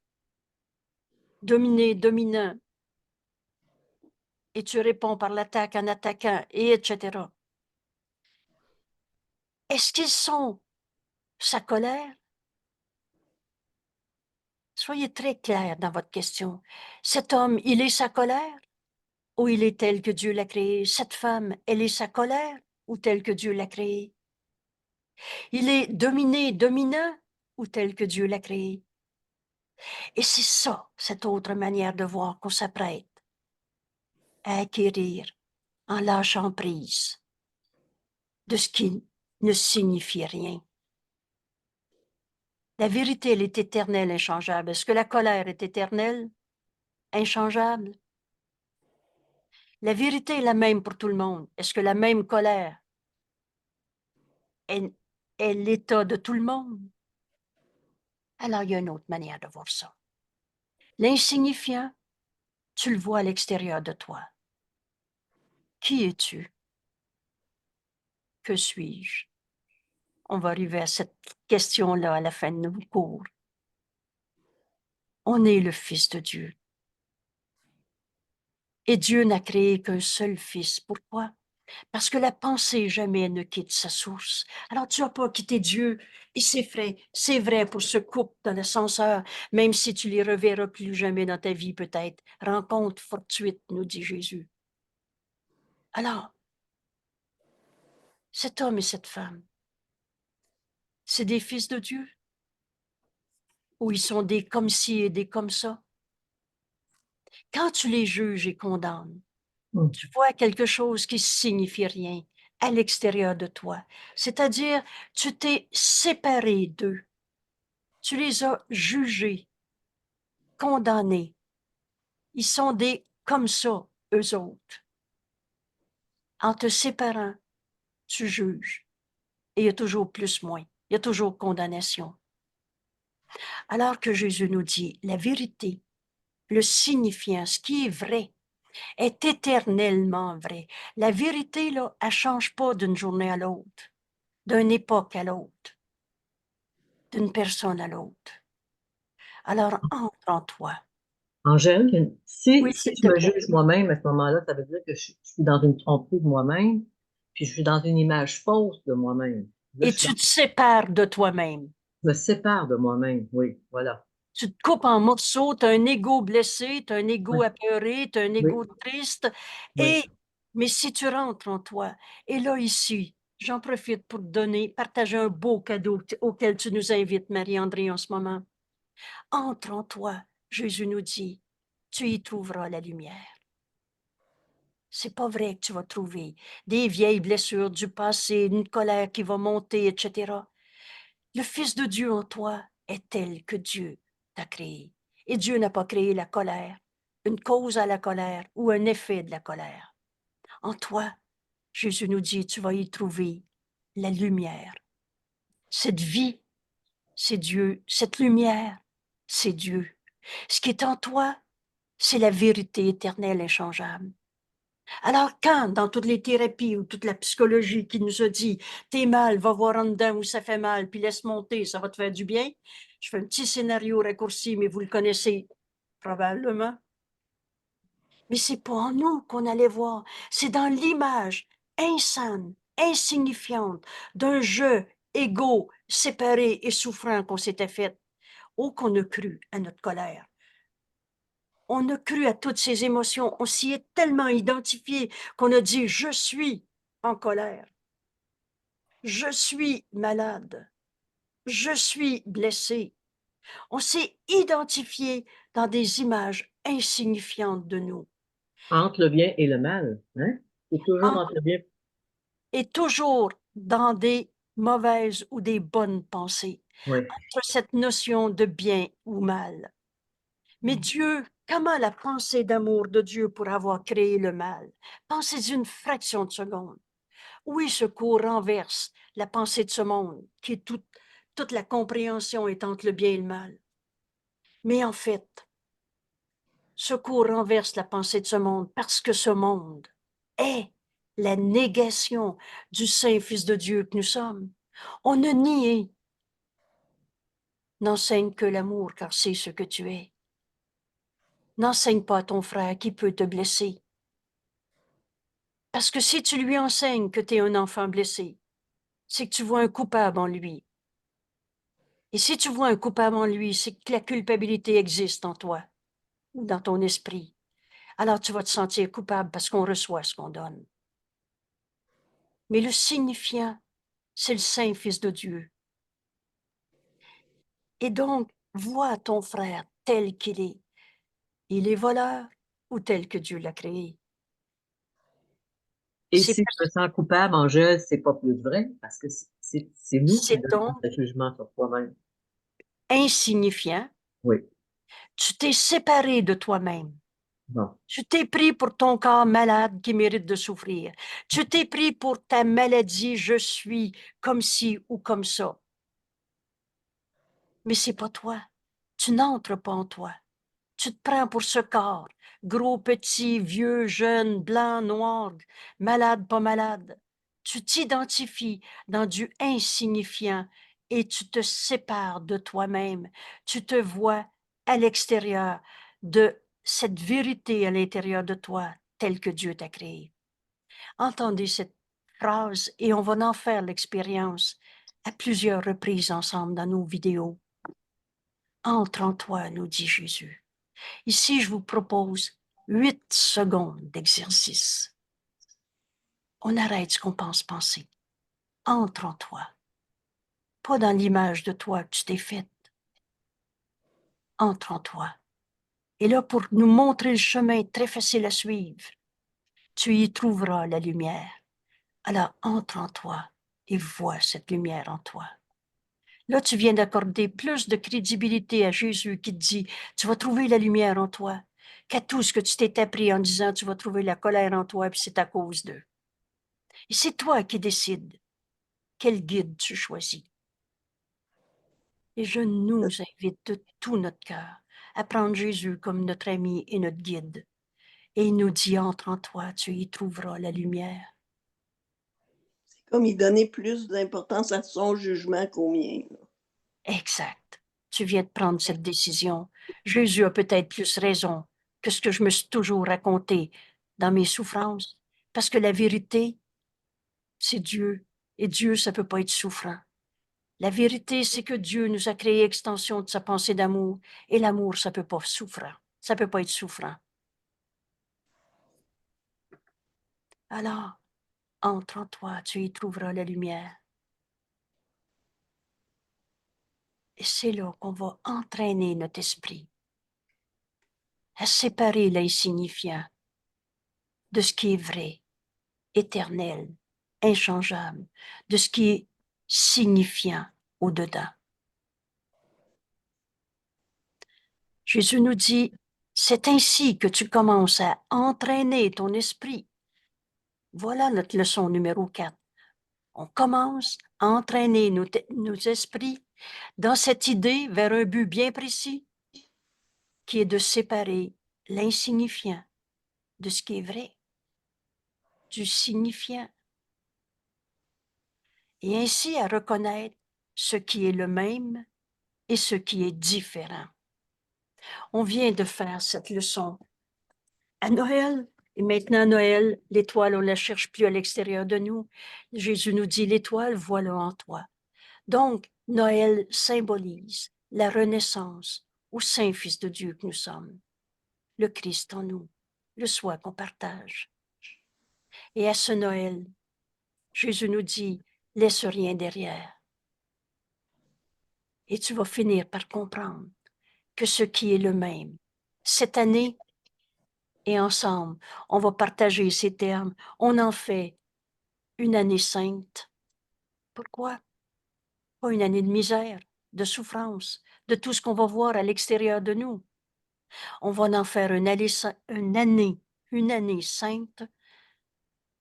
dominés, dominants, et tu réponds par l'attaque en attaquant, et etc. Est-ce qu'ils sont sa colère? Soyez très clair dans votre question. Cet homme, il est sa colère ou il est tel que Dieu l'a créé? Cette femme, elle est sa colère ou telle que Dieu l'a créée? Il est dominé, dominant ou tel que Dieu l'a créé? Et c'est ça, cette autre manière de voir qu'on s'apprête à acquérir en lâchant prise de ce qui ne signifie rien. La vérité, elle est éternelle, inchangeable. Est-ce que la colère est éternelle, inchangeable? La vérité est la même pour tout le monde. Est-ce que la même colère est l'état de tout le monde? Alors, il y a une autre manière de voir ça. L'insignifiant, tu le vois à l'extérieur de toi. Qui es-tu? Que suis-je? On va arriver à cette question-là à la fin de nos cours. On est le Fils de Dieu. Et Dieu n'a créé qu'un seul Fils. Pourquoi? Parce que la pensée jamais ne quitte sa source. Alors tu vas pas quitter Dieu. Et c'est vrai pour ce couple dans l'ascenseur, même si tu les reverras plus jamais dans ta vie peut-être. Rencontre fortuite, nous dit Jésus. Alors, cet homme et cette femme, c'est des fils de Dieu? Ou ils sont des comme ci et des comme ça? Quand tu les juges et condamnes, tu vois quelque chose qui signifie rien à l'extérieur de toi. C'est-à-dire, tu t'es séparé d'eux. Tu les as jugés, condamnés. Ils sont des comme ça, eux autres. En te séparant, tu juges. Et il y a toujours plus moins. Il y a toujours condamnation. Alors que Jésus nous dit, la vérité, le signifiant, ce qui est vrai, est éternellement vrai. La vérité, là, elle change pas d'une journée à l'autre, d'une époque à l'autre, d'une personne à l'autre. Alors, entre en toi. Angèle, si, Oui, si s'il je te me plaît. juge moi-même, à ce moment-là, ça veut dire que je suis dans une tromperie de moi-même, puis je suis dans une image fausse de moi-même. Là, Et tu te sépares de toi-même. je me sépare de moi-même, oui, voilà. Tu te coupes en morceaux, tu as un ego blessé, tu as un Oui, ego apeuré, tu as un oui, ego triste. oui. Mais si tu rentres en toi, et là ici, j'en profite pour te donner, partager un beau cadeau auquel tu nous invites, Marie-André, en ce moment. Entre en toi, Jésus nous dit, tu y trouveras la lumière. C'est pas vrai que tu vas trouver des vieilles blessures du passé, une colère qui va monter, etc. Le Fils de Dieu en toi est tel que Dieu t'a créé. Et Dieu n'a pas créé la colère, une cause à la colère ou un effet de la colère. En toi, Jésus nous dit, tu vas y trouver la lumière. Cette vie, c'est Dieu. Cette lumière, c'est Dieu. Ce qui est en toi, c'est la vérité éternelle inchangeable. Alors quand, dans toutes les thérapies ou toute la psychologie qui nous a dit, t'es mal, va voir en dedans où ça fait mal, puis laisse monter, ça va te faire du bien, je fais un petit scénario raccourci, mais vous le connaissez probablement. Mais c'est pas en nous qu'on allait voir, c'est dans l'image insane, insignifiante d'un jeu égaux, séparé et souffrant qu'on s'était fait. Oh, qu'on a cru à notre colère. On a cru à toutes ces émotions, on s'y est tellement identifié qu'on a dit je suis en colère. Je suis malade. Je suis blessé. On s'est identifié dans des images insignifiantes de nous. Entre le bien et le mal, hein? C'est toujours entre le bien. Et toujours dans des mauvaises ou des bonnes pensées, Oui. entre cette notion de bien ou mal. Mais Dieu, comment la pensée d'amour de Dieu pour avoir créé le mal? Pensez une fraction de seconde. Oui, ce cours renverse la pensée de ce monde, qui est toute la compréhension est entre le bien et le mal. Mais en fait, ce cours renverse la pensée de ce monde parce que ce monde est la négation du Saint Fils de Dieu que nous sommes. On ne nie, n'enseigne que l'amour car c'est ce que tu es. N'enseigne pas à ton frère qui peut te blesser. Parce que si tu lui enseignes que tu es un enfant blessé, c'est que tu vois un coupable en lui. Et si tu vois un coupable en lui, c'est que la culpabilité existe en toi ou dans ton esprit. Alors tu vas te sentir coupable parce qu'on reçoit ce qu'on donne. Mais le signifiant, c'est le Saint Fils de Dieu. Et donc, vois ton frère tel qu'il est. Il est voleur ou tel que Dieu l'a créé. Et C'est si je me sens coupable, Angèle, c'est pas plus vrai, parce que c'est nous qui c'est donnons donc le jugement sur toi-même. insignifiant. Oui. Tu t'es séparé de toi-même. Bon. Tu t'es pris pour ton corps malade qui mérite de souffrir. Tu t'es pris pour ta maladie, je suis comme ci ou comme ça. Mais c'est pas toi. Tu n'entres pas en toi. Tu te prends pour ce corps, gros, petit, vieux, jeune, blanc, noir, malade, pas malade. Tu t'identifies dans du insignifiant et tu te sépares de toi-même. Tu te vois à l'extérieur de cette vérité à l'intérieur de toi, telle que Dieu t'a créée. Entendez cette phrase et on va en faire l'expérience à plusieurs reprises ensemble dans nos vidéos. Entre en toi, nous dit Jésus. Ici, je vous propose 8 secondes d'exercice. On arrête ce qu'on pense penser. Entre en toi. Pas dans l'image de toi que tu t'es faite. Entre en toi. Et là, pour nous montrer le chemin très facile à suivre, tu y trouveras la lumière. Alors, entre en toi et vois cette lumière en toi. Là, tu viens d'accorder plus de crédibilité à Jésus qui te dit, tu vas trouver la lumière en toi, qu'à tout ce que tu t'es appris en disant, tu vas trouver la colère en toi, puis c'est à cause d'eux. Et c'est toi qui décides quel guide tu choisis. Et je nous invite de tout notre cœur à prendre Jésus comme notre ami et notre guide. Et il nous dit, entre en toi, tu y trouveras la lumière. C'est comme il donnait plus d'importance à son jugement qu'au mien, là. Exact. Tu viens de prendre cette décision. Jésus a peut-être plus raison que ce que je me suis toujours raconté dans mes souffrances, parce que la vérité, c'est Dieu. Et Dieu, ça peut pas être souffrant. La vérité, c'est que Dieu nous a créé extension de sa pensée d'amour, et l'amour, ça peut pas souffrant. Ça peut pas être souffrant. Alors, entre en toi, tu y trouveras la lumière. Et c'est là qu'on va entraîner notre esprit à séparer l'insignifiant de ce qui est vrai, éternel, inchangeable, de ce qui est signifiant au-dedans. Jésus nous dit, c'est ainsi que tu commences à entraîner ton esprit. Voilà notre leçon numéro 4. On commence à entraîner nos esprits dans cette idée vers un but bien précis, qui est de séparer l'insignifiant de ce qui est vrai, du signifiant, et ainsi à reconnaître ce qui est le même et ce qui est différent. On vient de faire cette leçon à Noël, et maintenant à Noël, l'étoile, on ne la cherche plus à l'extérieur de nous. Jésus nous dit, l'étoile, voilà en toi. Donc, Noël symbolise la renaissance au Saint-Fils de Dieu que nous sommes, le Christ en nous, le soi qu'on partage. Et à ce Noël, Jésus nous dit, Laisse rien derrière. Et tu vas finir par comprendre que ce qui est le même, cette année et ensemble, on va partager ces termes. On en fait une année sainte. Pourquoi? Pas une année de misère, de souffrance, de tout ce qu'on va voir à l'extérieur de nous. On va en faire une année sainte,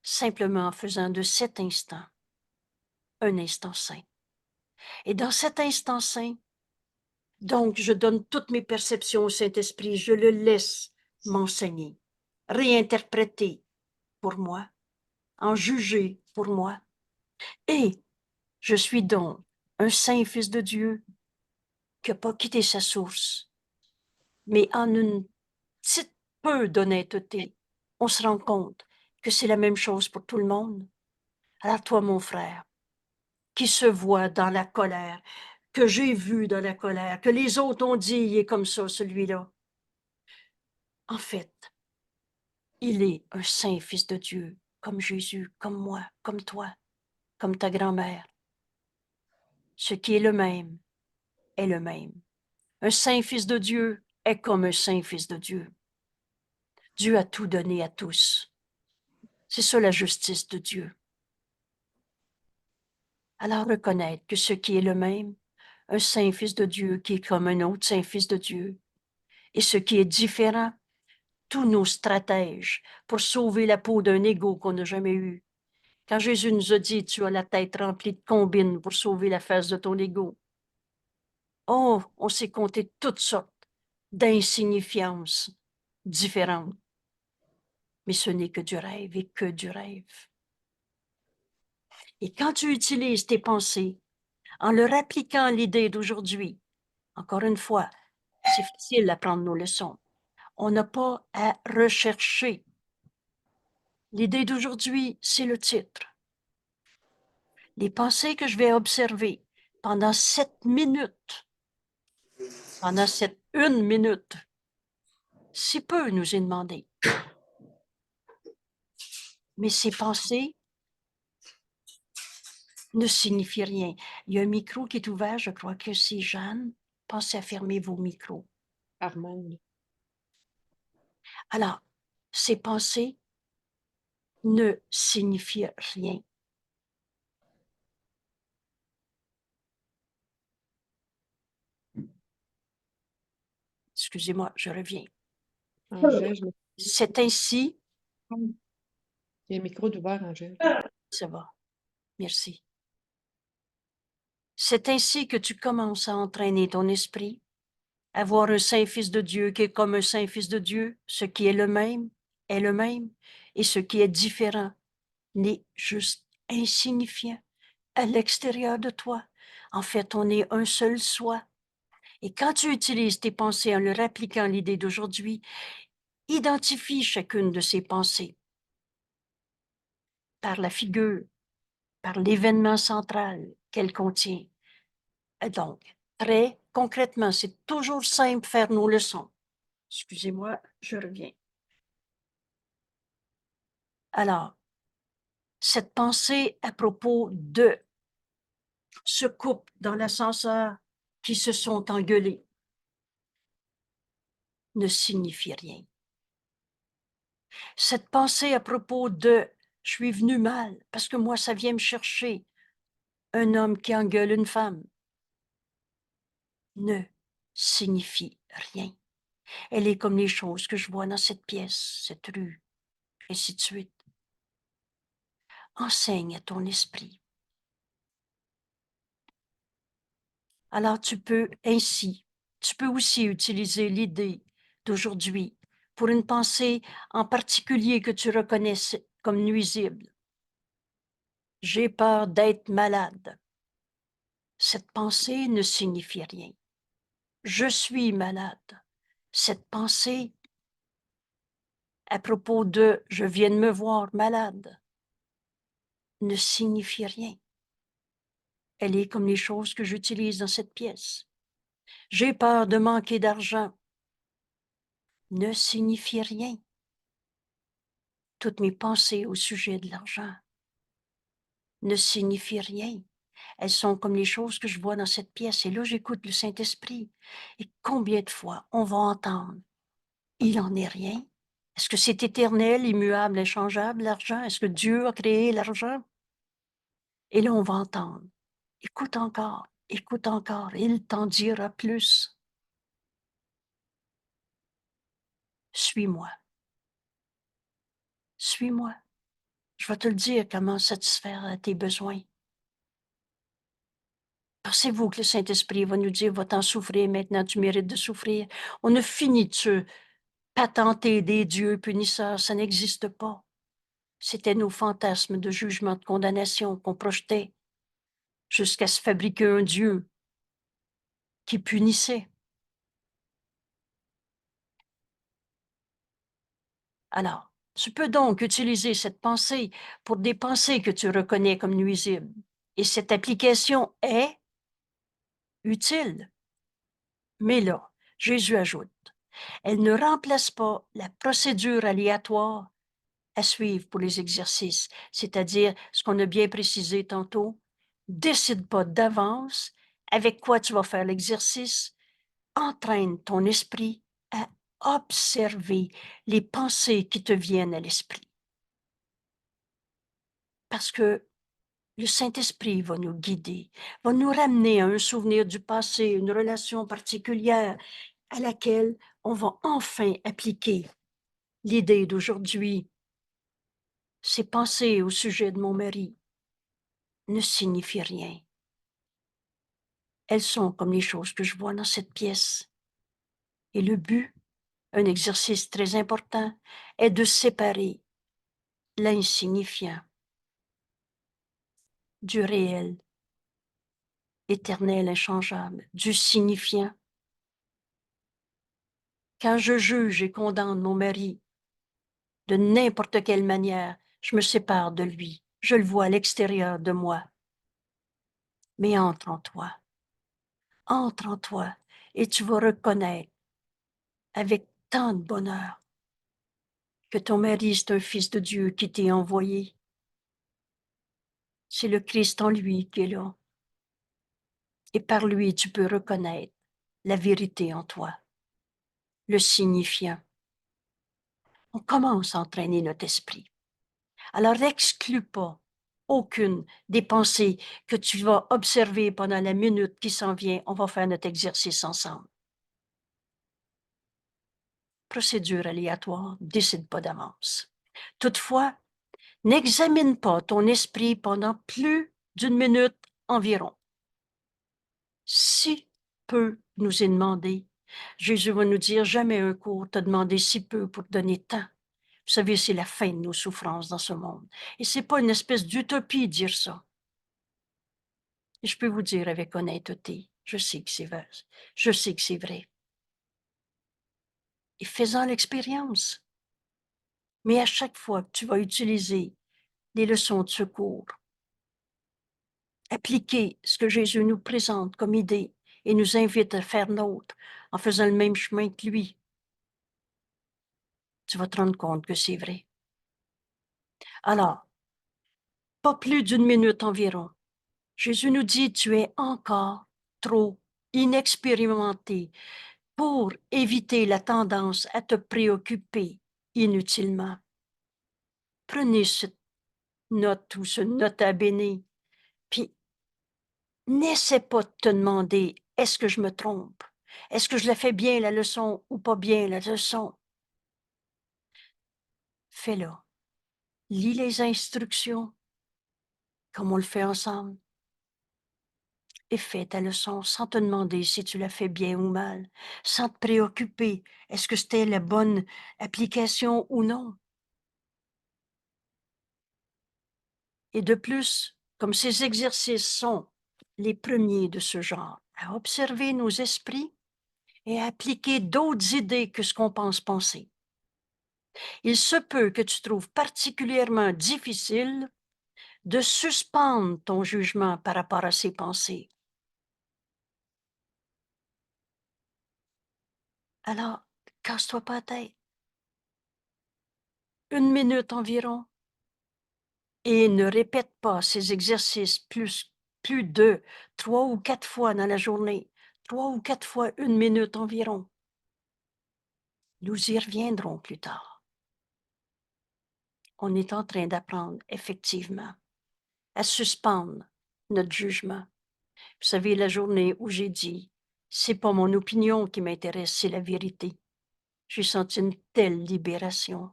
simplement en faisant de cet instant un instant saint. Et dans cet instant saint, donc je donne toutes mes perceptions au Saint-Esprit, je le laisse m'enseigner, réinterpréter pour moi, en juger pour moi. Et je suis donc un saint fils de Dieu qui n'a pas quitté sa source, mais en une petite peu d'honnêteté, on se rend compte que c'est la même chose pour tout le monde. Alors toi, mon frère, qui se voit dans la colère, que j'ai vu dans la colère, que les autres ont dit, il est comme ça, celui-là. En fait, il est un saint fils de Dieu, comme Jésus, comme moi, comme toi, comme ta grand-mère. Ce qui est le même est le même. Un saint fils de Dieu est comme un saint fils de Dieu. Dieu a tout donné à tous. C'est ça la justice de Dieu. Alors reconnaître que ce qui est le même, un saint fils de Dieu qui est comme un autre saint fils de Dieu, et ce qui est différent, tous nos stratèges pour sauver la peau d'un égo qu'on n'a jamais eu. Quand Jésus nous a dit, tu as la tête remplie de combines pour sauver la face de ton égo. Oh, on s'est compté toutes sortes d'insignifiances différentes. Mais ce n'est que du rêve et que du rêve. Et quand tu utilises tes pensées en leur appliquant l'idée d'aujourd'hui, encore une fois, c'est facile d'apprendre nos leçons. On n'a pas à rechercher. L'idée d'aujourd'hui, c'est le titre. Les pensées que je vais observer pendant 7 minutes, pendant cette 1 minute, si peu nous est demandé. Mais ces pensées ne signifient rien. Il y a un micro qui est ouvert, je crois que c'est Jeanne. Pensez à fermer vos micros. Armande. Alors, ces pensées ne signifient rien. Excusez-moi, je reviens. Angèle, C'est ainsi, il y a un micro d'ouvert, Angèle. ça va, merci. C'est ainsi que tu commences à entraîner ton esprit, à voir un saint fils de Dieu qui est comme un saint fils de Dieu, ce qui est le même, et ce qui est différent n'est juste insignifiant à l'extérieur de toi. En fait, on est un seul soi. Et quand tu utilises tes pensées en leur appliquant l'idée d'aujourd'hui, identifie chacune de ces pensées par la figure, par l'événement central qu'elle contient. Et donc, très concrètement, c'est toujours simple faire nos leçons. Excusez-moi, je reviens. Alors, cette pensée à propos de ce couple dans l'ascenseur qui se sont engueulés ne signifie rien. Cette pensée à propos de « je suis venu mal parce que moi, ça vient me chercher », un homme qui engueule une femme, ne signifie rien. Elle est comme les choses que je vois dans cette pièce, cette rue, ainsi de suite. Enseigne à ton esprit. Alors tu peux aussi utiliser l'idée d'aujourd'hui pour une pensée en particulier que tu reconnais comme nuisible. J'ai peur d'être malade. Cette pensée ne signifie rien. Je suis malade. Cette pensée à propos de « je viens de me voir malade » ne signifie rien. Elle est comme les choses que j'utilise dans cette pièce. J'ai peur de manquer d'argent. Ne signifie rien. Toutes mes pensées au sujet de l'argent ne signifient rien. Elles sont comme les choses que je vois dans cette pièce. Et là, j'écoute le Saint-Esprit. Et combien de fois on va entendre « il n'en est rien ». Est-ce que c'est éternel, immuable, inchangeable, l'argent? Est-ce que Dieu a créé l'argent? Et là, on va entendre « écoute encore, il t'en dira plus. Suis-moi, suis-moi. Je vais te le dire comment satisfaire tes besoins. » Pensez-vous que le Saint-Esprit va nous dire « va-t'en souffrir, maintenant tu mérites de souffrir ». On a fini de se patenter des dieux punisseurs, ça n'existe pas. C'était nos fantasmes de jugement, de condamnation qu'on projetait jusqu'à se fabriquer un Dieu qui punissait. Alors, tu peux donc utiliser cette pensée pour des pensées que tu reconnais comme nuisibles. Et cette application est utile. Mais là, Jésus ajoute, elle ne remplace pas la procédure aléatoire à suivre pour les exercices, c'est-à-dire ce qu'on a bien précisé tantôt. Décide pas d'avance avec quoi tu vas faire l'exercice. Entraîne ton esprit à observer les pensées qui te viennent à l'esprit. Parce que le Saint-Esprit va nous guider, va nous ramener à un souvenir du passé, une relation particulière à laquelle on va enfin appliquer l'idée d'aujourd'hui. Ces pensées au sujet de mon mari ne signifient rien. Elles sont comme les choses que je vois dans cette pièce. Et le but, un exercice très important, est de séparer l'insignifiant du réel, éternel, inchangeable, du signifiant. Quand je juge et condamne mon mari de n'importe quelle manière, je me sépare de lui. Je le vois à l'extérieur de moi. Mais entre en toi, et tu vas reconnaître avec tant de bonheur que ton mari, c'est un fils de Dieu qui t'est envoyé. C'est le Christ en lui qui est là. Et par lui, tu peux reconnaître la vérité en toi, le signifiant. On commence à entraîner notre esprit. Alors, n'exclus pas aucune des pensées que tu vas observer pendant la minute qui s'en vient. On va faire notre exercice ensemble. Procédure aléatoire, décide pas d'avance. Toutefois, n'examine pas ton esprit pendant plus d'une minute environ. Si peu nous est demandé, Jésus va nous dire, jamais un cours t'a demandé si peu pour te donner tant. Vous savez, c'est la fin de nos souffrances dans ce monde. Et c'est pas une espèce d'utopie de dire ça. Et je peux vous dire avec honnêteté, je sais que c'est vrai. Je sais que c'est vrai. Et fais-en l'expérience. Mais à chaque fois que tu vas utiliser les leçons de secours, appliquer ce que Jésus nous présente comme idée et nous invite à faire nôtre en faisant le même chemin que lui, tu vas te rendre compte que c'est vrai. Alors, pas plus d'une minute environ, Jésus nous dit, tu es encore trop inexpérimenté pour éviter la tendance à te préoccuper inutilement. Prenez cette note ou ce nota bene, puis n'essaie pas de te demander, est-ce que je me trompe? Est-ce que je la fais bien la leçon ou pas bien la leçon? Fais-la. Lis les instructions, comme on le fait ensemble, et fais ta leçon sans te demander si tu la fais bien ou mal, sans te préoccuper, est-ce que c'était la bonne application ou non? Et de plus, comme ces exercices sont les premiers de ce genre, à observer nos esprits et à appliquer d'autres idées que ce qu'on pense penser. Il se peut que tu trouves particulièrement difficile de suspendre ton jugement par rapport à ces pensées. Alors, casse-toi pas la tête. Une minute environ, et ne répète pas ces exercices plus de 3 ou 4 fois dans la journée, 3 ou 4 fois 1 minute environ. Nous y reviendrons plus tard. On est en train d'apprendre, effectivement, à suspendre notre jugement. Vous savez, la journée où j'ai dit, c'est pas mon opinion qui m'intéresse, c'est la vérité. J'ai senti une telle libération.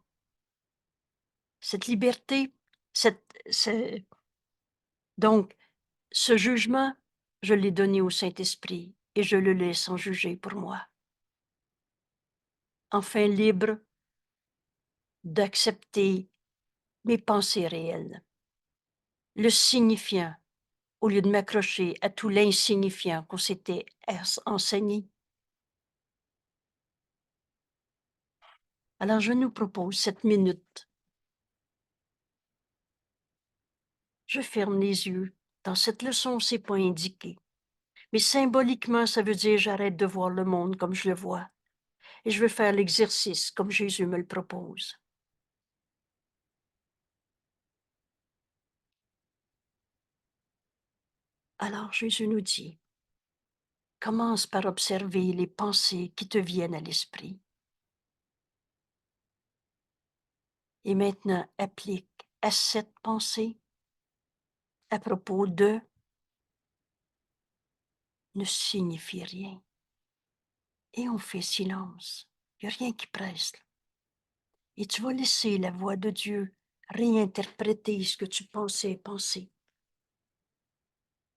Cette liberté, donc, ce jugement, je l'ai donné au Saint-Esprit et je le laisse en juger pour moi. Enfin libre d'accepter mes pensées réelles. Le signifiant, au lieu de m'accrocher à tout l'insignifiant qu'on s'était enseigné. Alors, je nous propose cette minute. Je ferme les yeux. Dans cette leçon, c'est pas indiqué. Mais symboliquement, ça veut dire j'arrête de voir le monde comme je le vois. Et je veux faire l'exercice comme Jésus me le propose. Alors Jésus nous dit, commence par observer les pensées qui te viennent à l'esprit. Et maintenant, applique à cette pensée à propos de ne signifie rien. Et on fait silence. Il n'y a rien qui presse. Et tu vas laisser la voix de Dieu réinterpréter ce que tu pensais penser,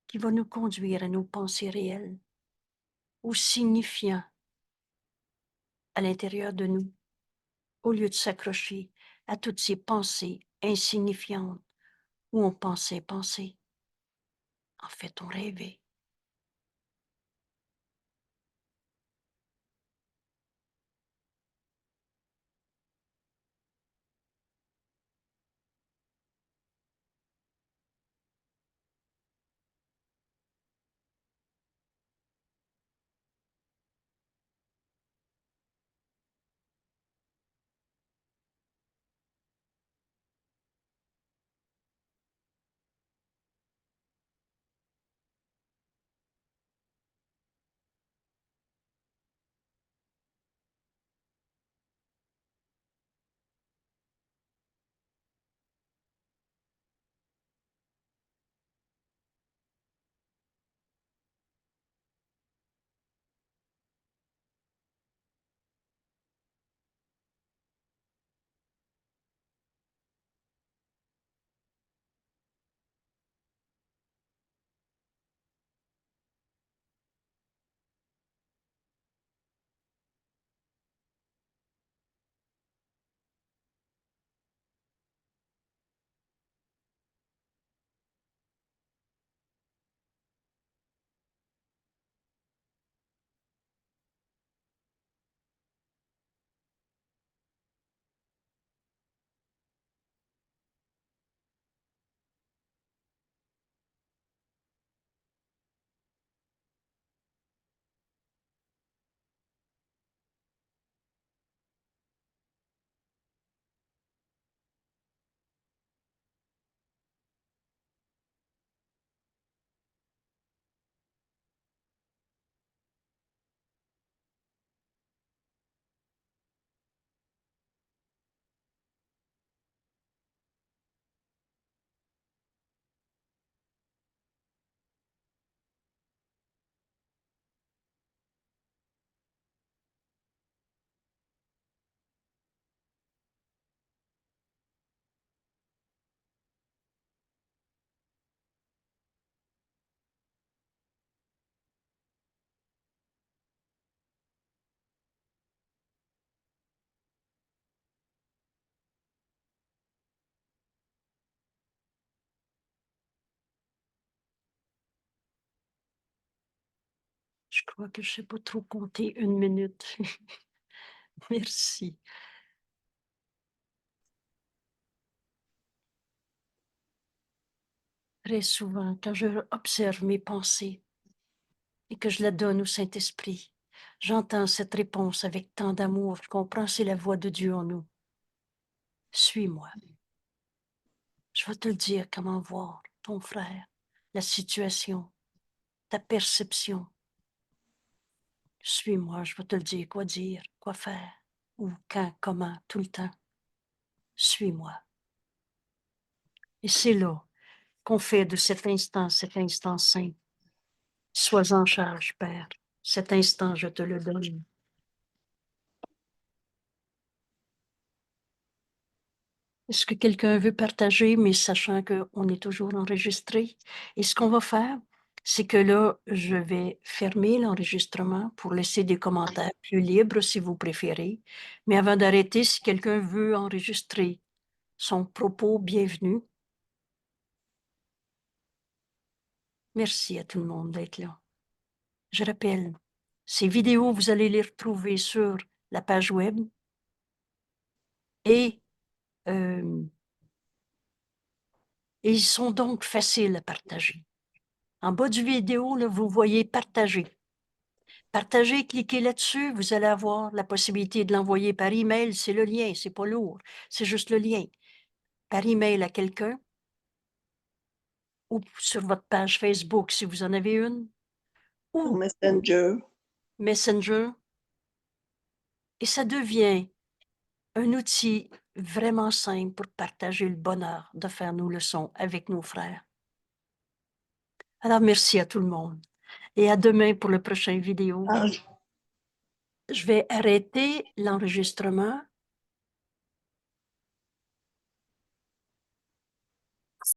qui va nous conduire à nos pensées réelles, aux signifiants à l'intérieur de nous, au lieu de s'accrocher à toutes ces pensées insignifiantes où on pensait penser. En fait, on rêvait. Je crois que je ne sais pas trop compter 1 minute. Merci. Très souvent, quand je observe mes pensées et que je la donne au Saint-Esprit, j'entends cette réponse avec tant d'amour. Je comprends, c'est la voix de Dieu en nous. Suis-moi. Je vais te le dire comment voir ton frère, la situation, ta perception. Suis-moi, je vais te le dire, quoi faire, où, quand, comment, tout le temps. Suis-moi. Et c'est là qu'on fait de cet instant saint. Sois en charge, Père. Cet instant, je te le donne. Est-ce que quelqu'un veut partager, mais sachant qu'on est toujours enregistré? Et ce qu'on va faire, c'est que là, je vais fermer l'enregistrement pour laisser des commentaires plus libres si vous préférez. Mais avant d'arrêter, si quelqu'un veut enregistrer son propos, bienvenue. Merci à tout le monde d'être là. Je rappelle, ces vidéos, vous allez les retrouver sur la page web et ils sont donc faciles à partager. En bas du vidéo, là, vous voyez partager. Partager, cliquez là-dessus, vous allez avoir la possibilité de l'envoyer par email. C'est le lien, c'est pas lourd, c'est juste le lien. Par email à quelqu'un ou sur votre page Facebook si vous en avez une, Sur ou Messenger. Messenger. Et ça devient un outil vraiment simple pour partager le bonheur de faire nos leçons avec nos frères. Alors, merci à tout le monde. Et à demain pour le prochain vidéo. Ah, Je vais arrêter l'enregistrement